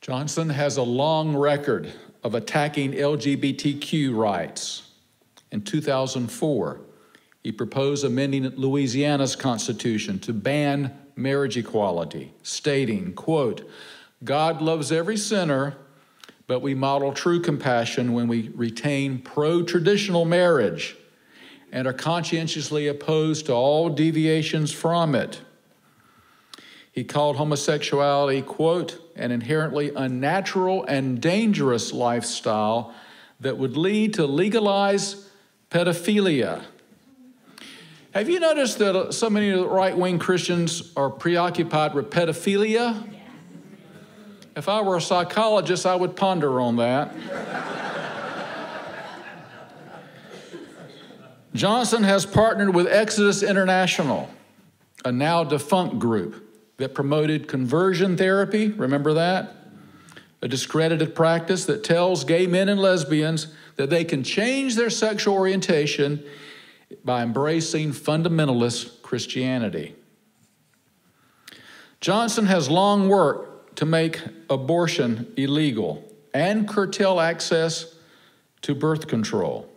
Johnson has a long record of attacking LGBTQ rights. In 2004, he proposed amending Louisiana's constitution to ban marriage equality, stating, quote, "God loves every sinner, but we model true compassion when we retain pro-traditional marriage and are conscientiously opposed to all deviations from it." He called homosexuality, quote, "an inherently unnatural and dangerous lifestyle that would lead to legalized pedophilia." Have you noticed that so many of the right-wing Christians are preoccupied with pedophilia? If I were a psychologist, I would ponder on that. Johnson has partnered with Exodus International, a now defunct group that promoted conversion therapy, remember that? A discredited practice that tells gay men and lesbians that they can change their sexual orientation by embracing fundamentalist Christianity. Johnson has long worked to make abortion illegal and curtail access to birth control.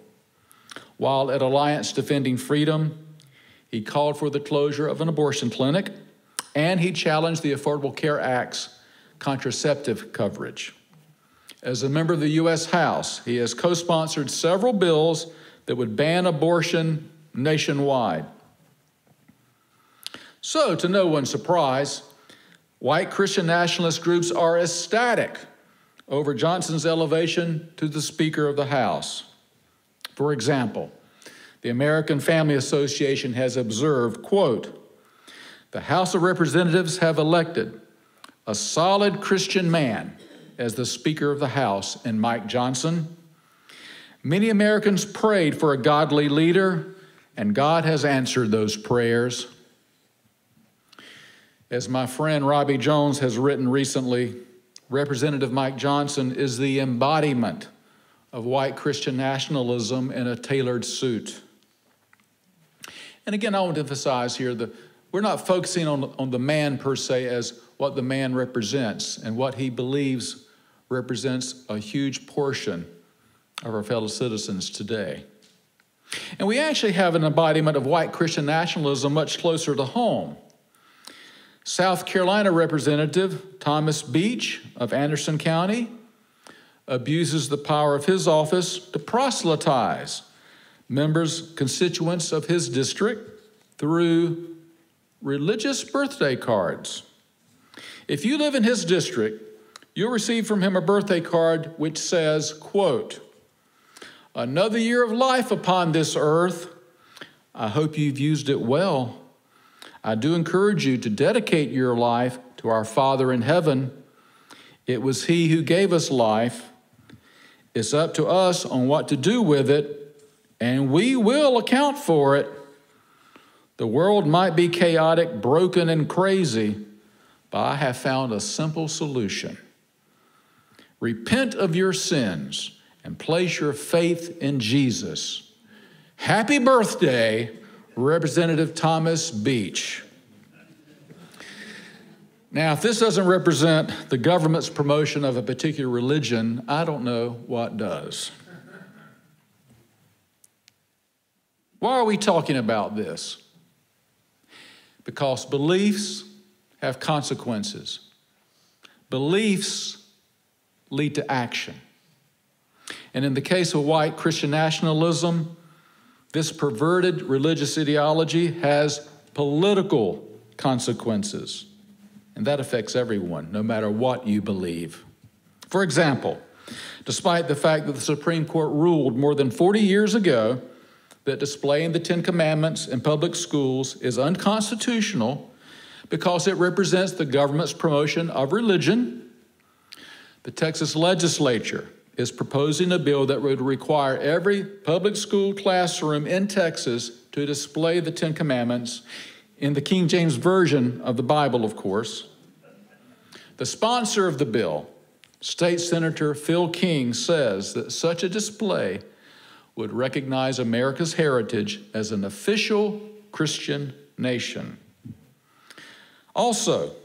While at Alliance Defending Freedom, he called for the closure of an abortion clinic, and he challenged the Affordable Care Act's contraceptive coverage. As a member of the U.S. House, he has co-sponsored several bills that would ban abortion nationwide. So, to no one's surprise, white Christian nationalist groups are ecstatic over Johnson's elevation to the Speaker of the House. For example, the American Family Association has observed, quote, "The House of Representatives have elected a solid Christian man as the Speaker of the House in Mike Johnson. Many Americans prayed for a godly leader, and God has answered those prayers." As my friend Robbie Jones has written recently, Representative Mike Johnson is the embodiment of white Christian nationalism in a tailored suit. And again, I want to emphasize here that we're not focusing on the man per se as what the man represents and what he believes represents a huge portion of our fellow citizens today. And we actually have an embodiment of white Christian nationalism much closer to home. South Carolina Representative Thomas Beach of Anderson County abuses the power of his office to proselytize members, constituents of his district through religious birthday cards. If you live in his district, you'll receive from him a birthday card which says, quote, "Another year of life upon this earth. I hope you've used it well. I do encourage you to dedicate your life to our Father in heaven. It was He who gave us life. It's up to us on what to do with it, and we will account for it. The world might be chaotic, broken, and crazy, but I have found a simple solution. Repent of your sins and place your faith in Jesus. Happy birthday, Representative Thomas Beach. Now, if this doesn't represent the government's promotion of a particular religion, I don't know what does. Why are we talking about this? Because beliefs have consequences. Beliefs lead to action. And in the case of white Christian nationalism, this perverted religious ideology has political consequences. And that affects everyone, no matter what you believe. For example, despite the fact that the Supreme Court ruled more than 40 years ago that displaying the Ten Commandments in public schools is unconstitutional because it represents the government's promotion of religion, the Texas legislature is proposing a bill that would require every public school classroom in Texas to display the Ten Commandments in the King James Version of the Bible, of course. The sponsor of the bill, State Senator Phil King, says that such a display would recognize America's heritage as an official Christian nation. Also,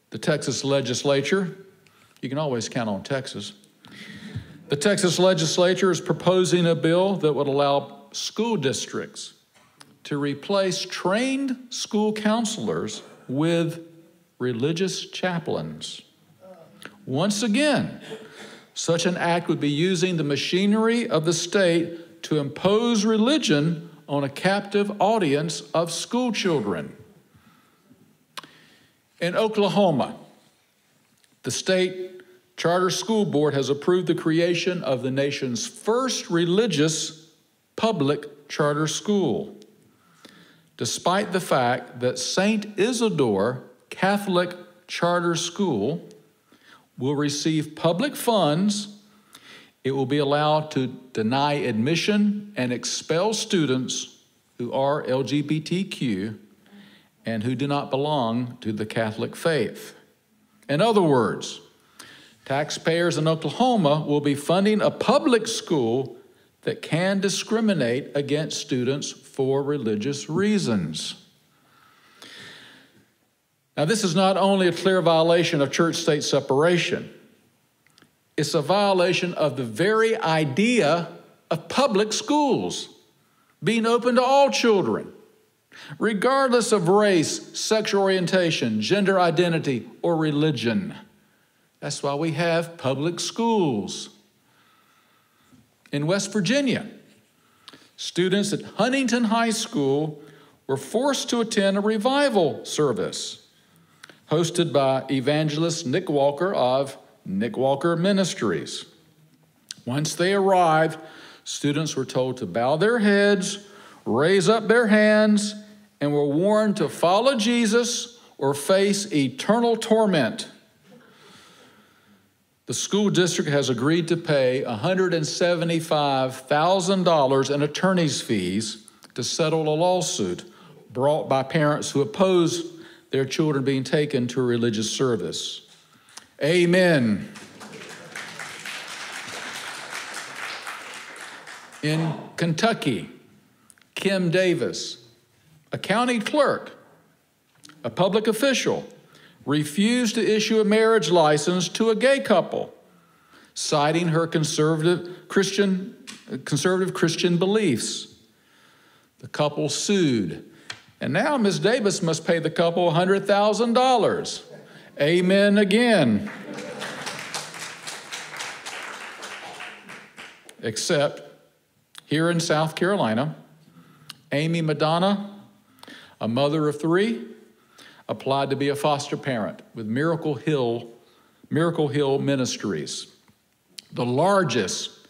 the Texas legislature, you can always count on Texas, the Texas legislature is proposing a bill that would allow school districts to replace trained school counselors with religious chaplains. Once again, such an act would be using the machinery of the state to impose religion on a captive audience of school children. In Oklahoma, the state charter school board has approved the creation of the nation's first religious public charter school, despite the fact that St. Isidore Catholic Charter School will receive public funds. It will be allowed to deny admission and expel students who are LGBTQ and who do not belong to the Catholic faith. In other words, taxpayers in Oklahoma will be funding a public school that can discriminate against students for religious reasons. Now, this is not only a clear violation of church-state separation, it's a violation of the very idea of public schools being open to all children, regardless of race, sexual orientation, gender identity, or religion. That's why we have public schools. In West Virginia, students at Huntington High School were forced to attend a revival service hosted by evangelist Nick Walker of Nick Walker Ministries. Once they arrived, students were told to bow their heads, raise up their hands, and were warned to follow Jesus or face eternal torment. The school district has agreed to pay $175,000 in attorney's fees to settle a lawsuit brought by parents who oppose their children being taken to a religious service. Amen. In Kentucky, Kim Davis, a county clerk, a public official, refused to issue a marriage license to a gay couple, citing her conservative Christian beliefs. The couple sued, and now Ms. Davis must pay the couple $100,000. Amen again. Except here in South Carolina, Amy Madonna, a mother of 3, applied to be a foster parent with Miracle Hill Ministries, the largest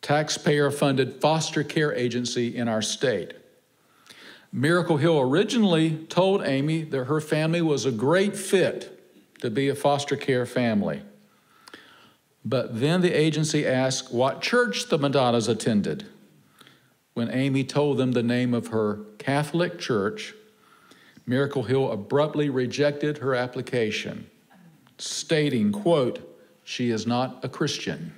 taxpayer-funded foster care agency in our state. Miracle Hill originally told Amy that her family was a great fit to be a foster care family. But then the agency asked what church the Madonnas attended. When Amy told them the name of her Catholic church, Miracle Hill abruptly rejected her application, stating, quote, "She is not a Christian."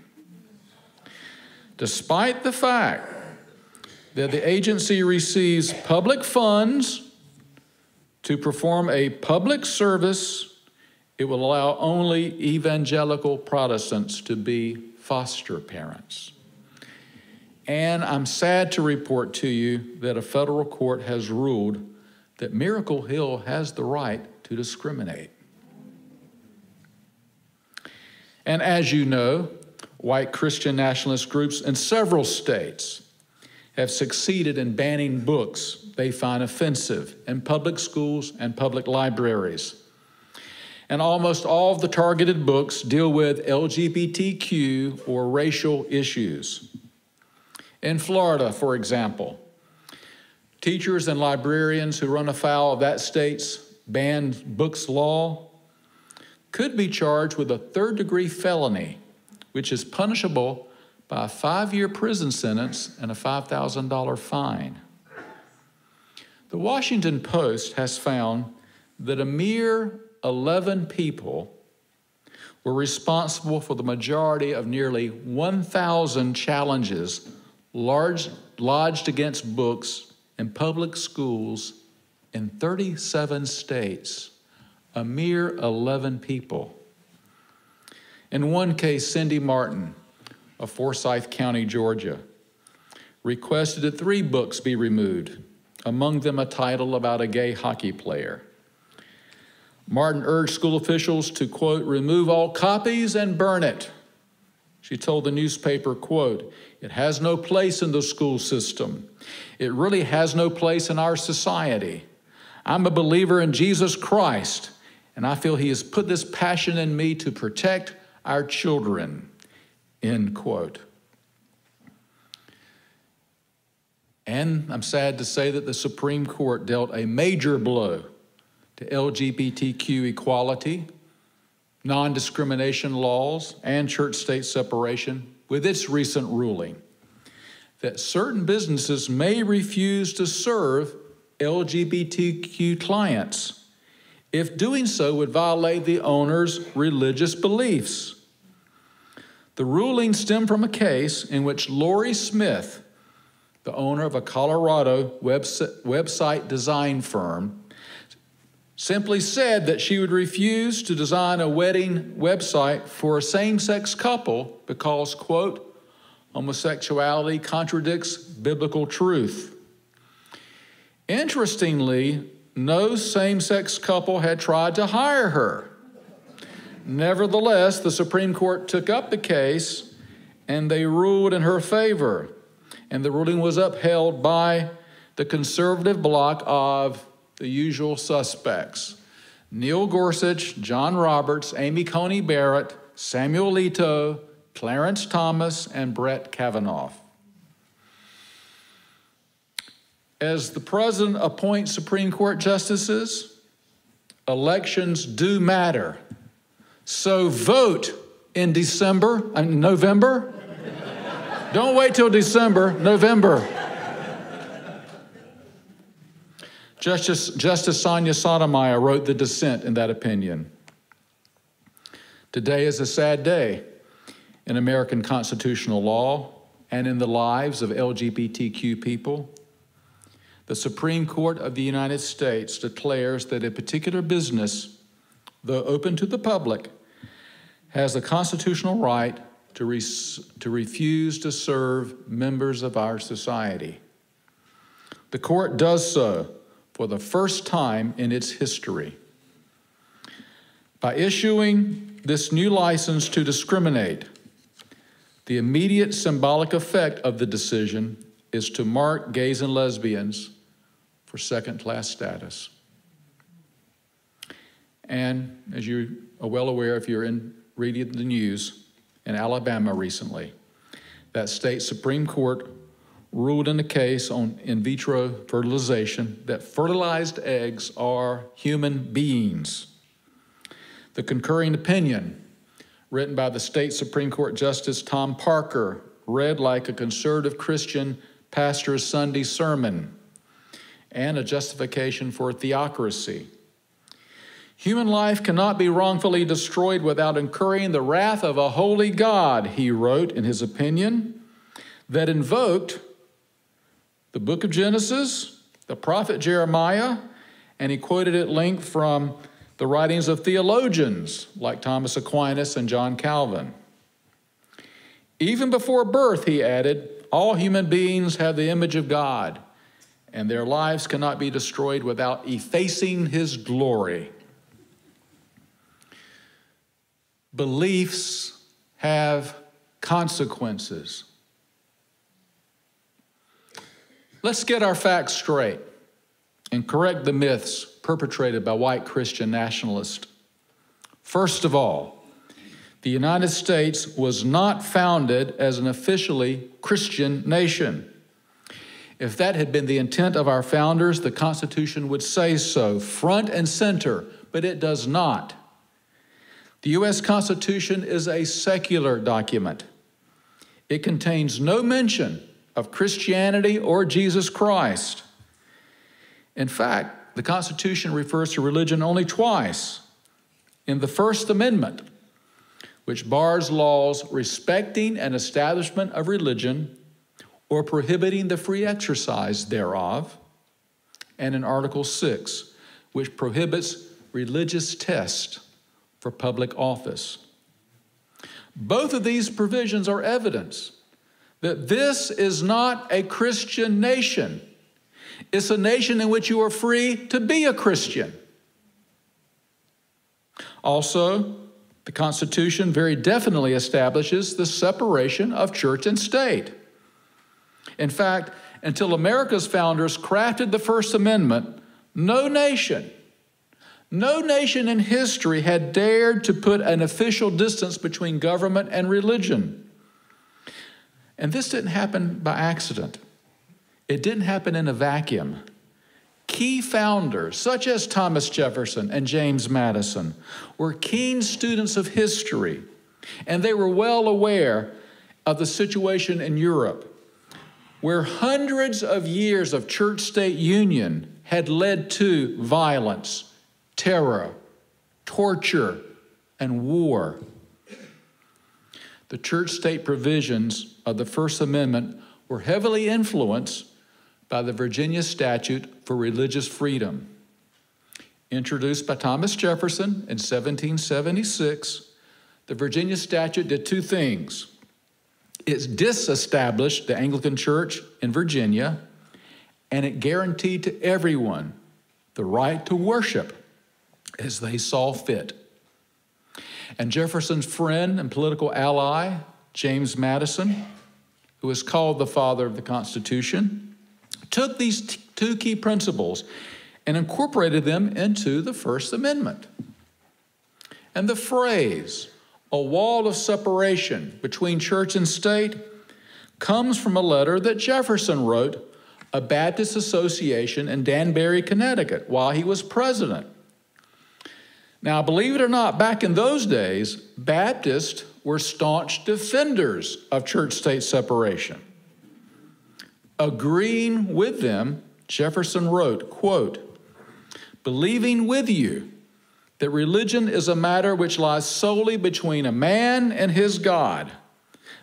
Despite the fact that the agency receives public funds to perform a public service, it will allow only evangelical Protestants to be foster parents. And I'm sad to report to you that a federal court has ruled that Miracle Hill has the right to discriminate. And as you know, white Christian nationalist groups in several states have succeeded in banning books they find offensive in public schools and public libraries. And almost all of the targeted books deal with LGBTQ or racial issues. In Florida, for example, teachers and librarians who run afoul of that state's banned books law could be charged with a third-degree felony, which is punishable by a 5-year prison sentence and a $5,000 fine. The Washington Post has found that a mere 11 people were responsible for the majority of nearly 1,000 challenges lodged against books in public schools in 37 states. A mere 11 people. In one case, Cindy Martin of Forsyth County, Georgia, requested that 3 books be removed, among them a title about a gay hockey player. Martin urged school officials to, quote, "remove all copies and burn it." She told the newspaper, quote, "It has no place in the school system. It really has no place in our society. I'm a believer in Jesus Christ, and I feel he has put this passion in me to protect our children," end quote. And I'm sad to say that the Supreme Court dealt a major blow to LGBTQ equality, non-discrimination laws, and church-state separation with its recent ruling that certain businesses may refuse to serve LGBTQ clients if doing so would violate the owner's religious beliefs. The ruling stemmed from a case in which Lori Smith, the owner of a Colorado website design firm, simply said that she would refuse to design a wedding website for a same-sex couple because, quote, "homosexuality contradicts biblical truth." Interestingly, no same-sex couple had tried to hire her. Nevertheless, the Supreme Court took up the case and they ruled in her favor. And the ruling was upheld by the conservative bloc of the usual suspects: Neil Gorsuch, John Roberts, Amy Coney Barrett, Samuel Alito, Clarence Thomas, and Brett Kavanaugh. As the president appoints Supreme Court justices, elections do matter. So vote in November. Don't wait till December, November. Justice Sonia Sotomayor wrote the dissent in that opinion. Today is a sad day in American constitutional law and in the lives of LGBTQ people. The Supreme Court of the United States declares that a particular business, though open to the public, has a constitutional right to refuse to serve members of our society. The court does so for the first time in its history. By issuing this new license to discriminate, the immediate symbolic effect of the decision is to mark gays and lesbians for second-class status. And as you are well aware, if you're reading the news, in Alabama recently, that state Supreme Court ruled in a case on in vitro fertilization that fertilized eggs are human beings. The concurring opinion written by the state Supreme Court Justice Tom Parker, read like a conservative Christian pastor's Sunday sermon, and a justification for theocracy. Human life cannot be wrongfully destroyed without incurring the wrath of a holy God, he wrote in his opinion, that invoked the book of Genesis, the prophet Jeremiah, and he quoted at length from the writings of theologians like Thomas Aquinas and John Calvin. Even before birth, he added, all human beings have the image of God, and their lives cannot be destroyed without effacing his glory. Beliefs have consequences. Let's get our facts straight and correct the myths perpetrated by white Christian nationalists. First of all, the United States was not founded as an officially Christian nation. If that had been the intent of our founders, the Constitution would say so, front and center, but it does not. The U.S. Constitution is a secular document. It contains no mention of Christianity or Jesus Christ. In fact, the Constitution refers to religion only twice. In the First Amendment, which bars laws respecting an establishment of religion or prohibiting the free exercise thereof, and in Article 6, which prohibits religious tests for public office. Both of these provisions are evidence that this is not a Christian nation. It's a nation in which you are free to be a Christian. Also, the Constitution very definitely establishes the separation of church and state. In fact, until America's founders crafted the First Amendment, no nation in history had dared to put an official distance between government and religion. And this didn't happen by accident. It didn't happen in a vacuum. Key founders, such as Thomas Jefferson and James Madison, were keen students of history, and they were well aware of the situation in Europe, where hundreds of years of church-state union had led to violence, terror, torture, and war. The church-state provisions of the First Amendment were heavily influenced by the Virginia Statute for Religious Freedom. Introduced by Thomas Jefferson in 1776, the Virginia Statute did two things. It disestablished the Anglican Church in Virginia, and it guaranteed to everyone the right to worship as they saw fit. And Jefferson's friend and political ally, James Madison, who is called the father of the Constitution, took these two key principles and incorporated them into the First Amendment. And the phrase, a wall of separation between church and state, comes from a letter that Jefferson wrote a Baptist association in Danbury, Connecticut, while he was president. Now, believe it or not, back in those days, Baptists were staunch defenders of church-state separation. Agreeing with them, Jefferson wrote, quote, believing with you that religion is a matter which lies solely between a man and his God,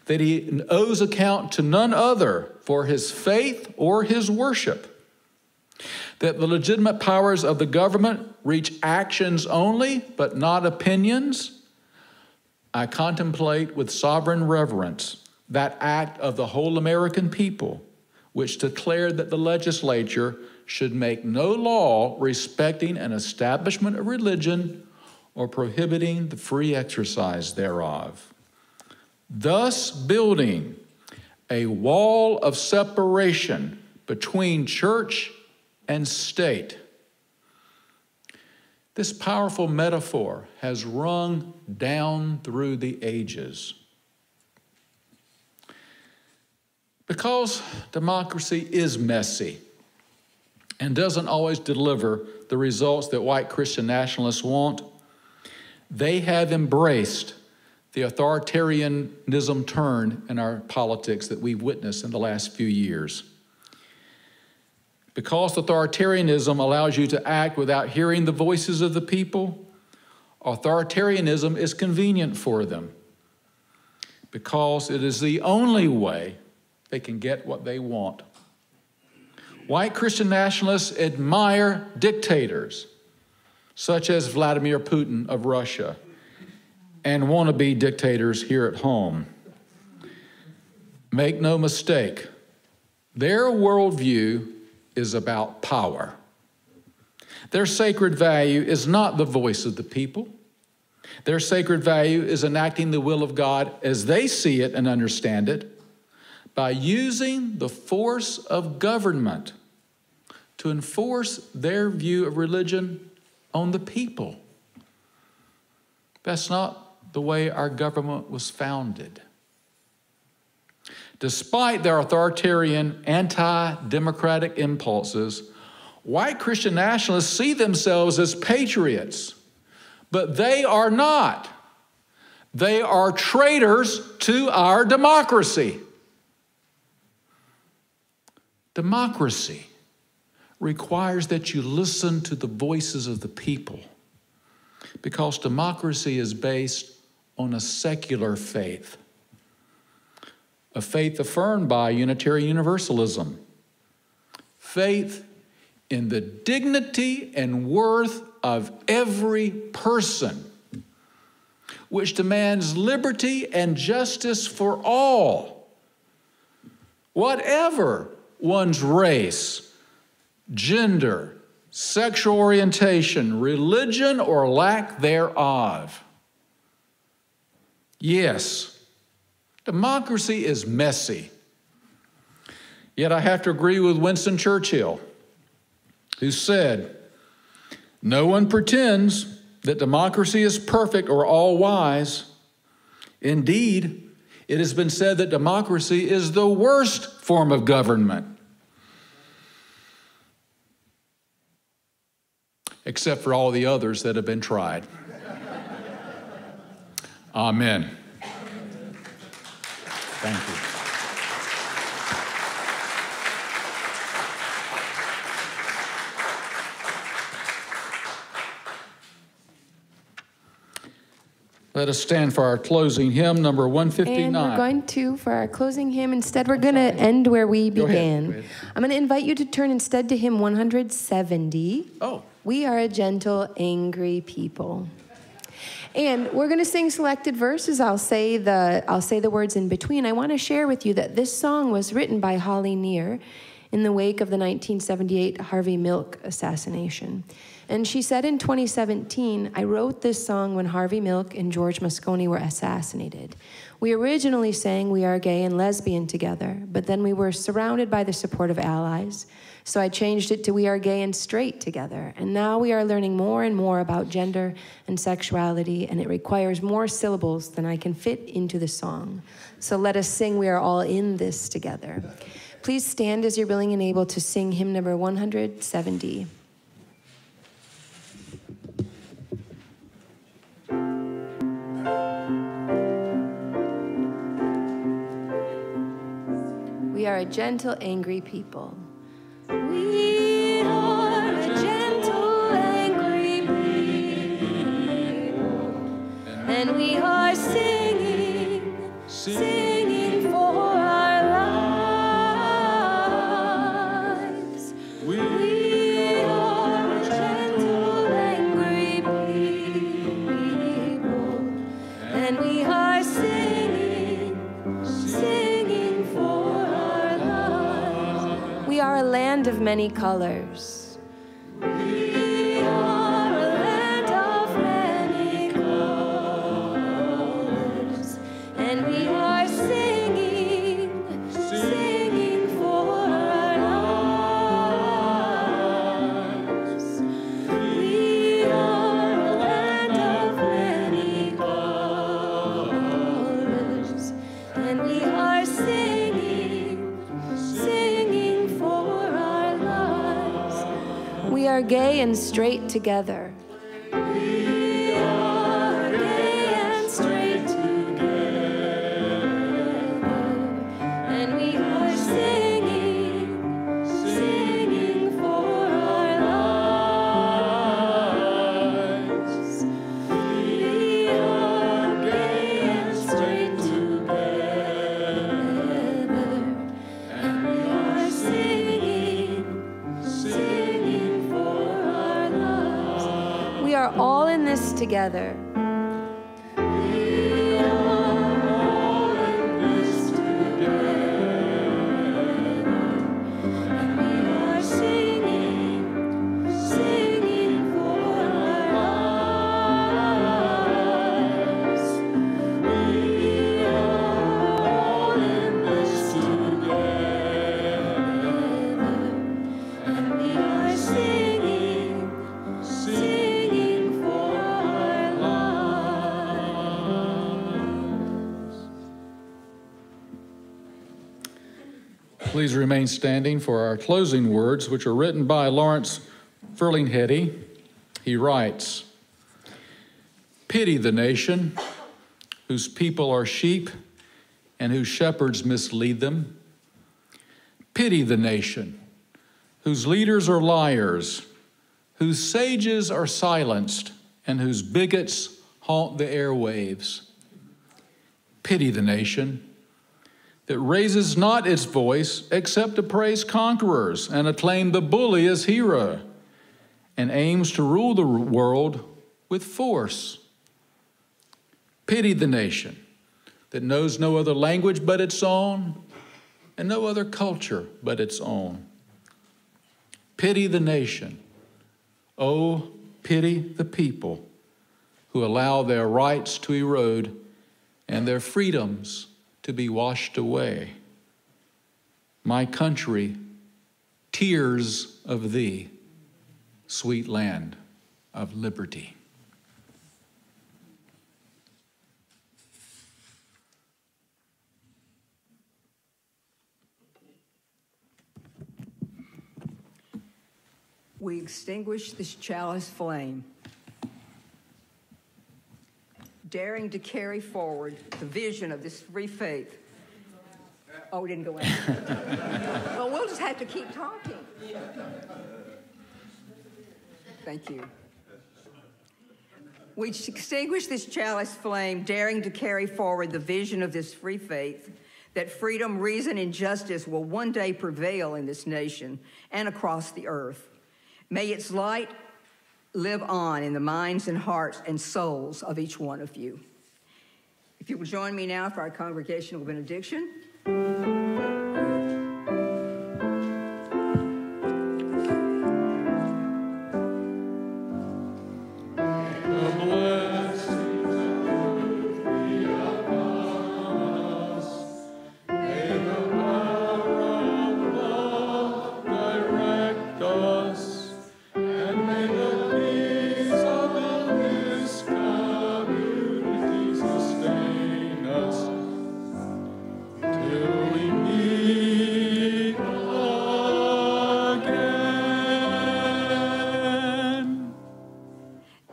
that he owes account to none other for his faith or his worship, that the legitimate powers of the government reach actions only, but not opinions, I contemplate with sovereign reverence that act of the whole American people, which declared that the legislature should make no law respecting an establishment of religion or prohibiting the free exercise thereof, thus building a wall of separation between church and state. This powerful metaphor has rung down through the ages. Because democracy is messy and doesn't always deliver the results that white Christian nationalists want, they have embraced the authoritarianism turn in our politics that we've witnessed in the last few years. Because authoritarianism allows you to act without hearing the voices of the people, authoritarianism is convenient for them because it is the only way they can get what they want. White Christian nationalists admire dictators such as Vladimir Putin of Russia and wannabe dictators here at home. Make no mistake, their worldview is about power. Their sacred value is not the voice of the people. Their sacred value is enacting the will of God as they see it and understand it by using the force of government to enforce their view of religion on the people. That's not the way our government was founded. Despite their authoritarian, anti-democratic impulses, white Christian nationalists see themselves as patriots, but they are not. They are traitors to our democracy. Democracy requires that you listen to the voices of the people because democracy is based on a secular faith, a faith affirmed by Unitarian Universalism, faith in the dignity and worth of every person, which demands liberty and justice for all, whatever one's race, gender, sexual orientation, religion, or lack thereof. Yes, democracy is messy. Yet I have to agree with Winston Churchill, who said, "No one pretends that democracy is perfect or all-wise. Indeed, it has been said that democracy is the worst form of government, except for all the others that have been tried." Amen. Thank you. Let us stand for our closing hymn, number 159. And we're going to, for our closing hymn, instead we're going to end where we began. Go ahead. I'm going to invite you to turn instead to hymn 170. Oh. We are a gentle, angry people. And we're going to sing selected verses. I'll say the words in between. I want to share with you that this song was written by Holly Near in the wake of the 1978 Harvey Milk assassination. And she said in 2017, "I wrote this song when Harvey Milk and George Moscone were assassinated. We originally sang We Are Gay and Lesbian together, but then we were surrounded by the support of allies. So I changed it to We Are Gay and Straight together. And now we are learning more and more about gender and sexuality, and it requires more syllables than I can fit into the song. So let us sing We Are All in This together." Please stand as you're willing and able to sing hymn number 170. We are a gentle, angry people. We are a gentle, angry people, and we are singing for our lives. We are a gentle, angry people, and we are singing for our lives. We are a land of many colors. We are a land of many colors, and we are singing for our lives. We are a land of many colors, and we are singing for our lives. We are gay and straight together. We are gay and straight together. together. Please remain standing for our closing words, which are written by Lawrence Ferlinghetti. He writes, "Pity the nation whose people are sheep and whose shepherds mislead them. Pity the nation whose leaders are liars, whose sages are silenced, and whose bigots haunt the airwaves. Pity the nation that raises not its voice except to praise conquerors and acclaim the bully as hero, and aims to rule the world with force. Pity the nation that knows no other language but its own, and no other culture but its own. Pity the nation. Oh, pity the people who allow their rights to erode and their freedoms to be washed away. My country, tears of thee, sweet land of liberty." We extinguish this chalice flame, daring to carry forward the vision of this free faith. Oh, we didn't go in. Well, we'll just have to keep talking. Thank you. We extinguish this chalice flame, daring to carry forward the vision of this free faith, that freedom, reason, and justice will one day prevail in this nation and across the earth. May its light live on in the minds and hearts and souls of each one of you. If you will join me now for our congregational benediction.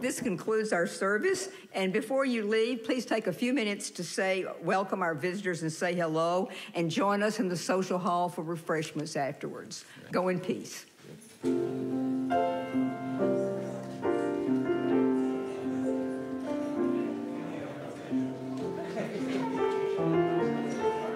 This concludes our service, and before you leave, please take a few minutes to welcome our visitors and say hello, and join us in the social hall for refreshments afterwards. Go in peace.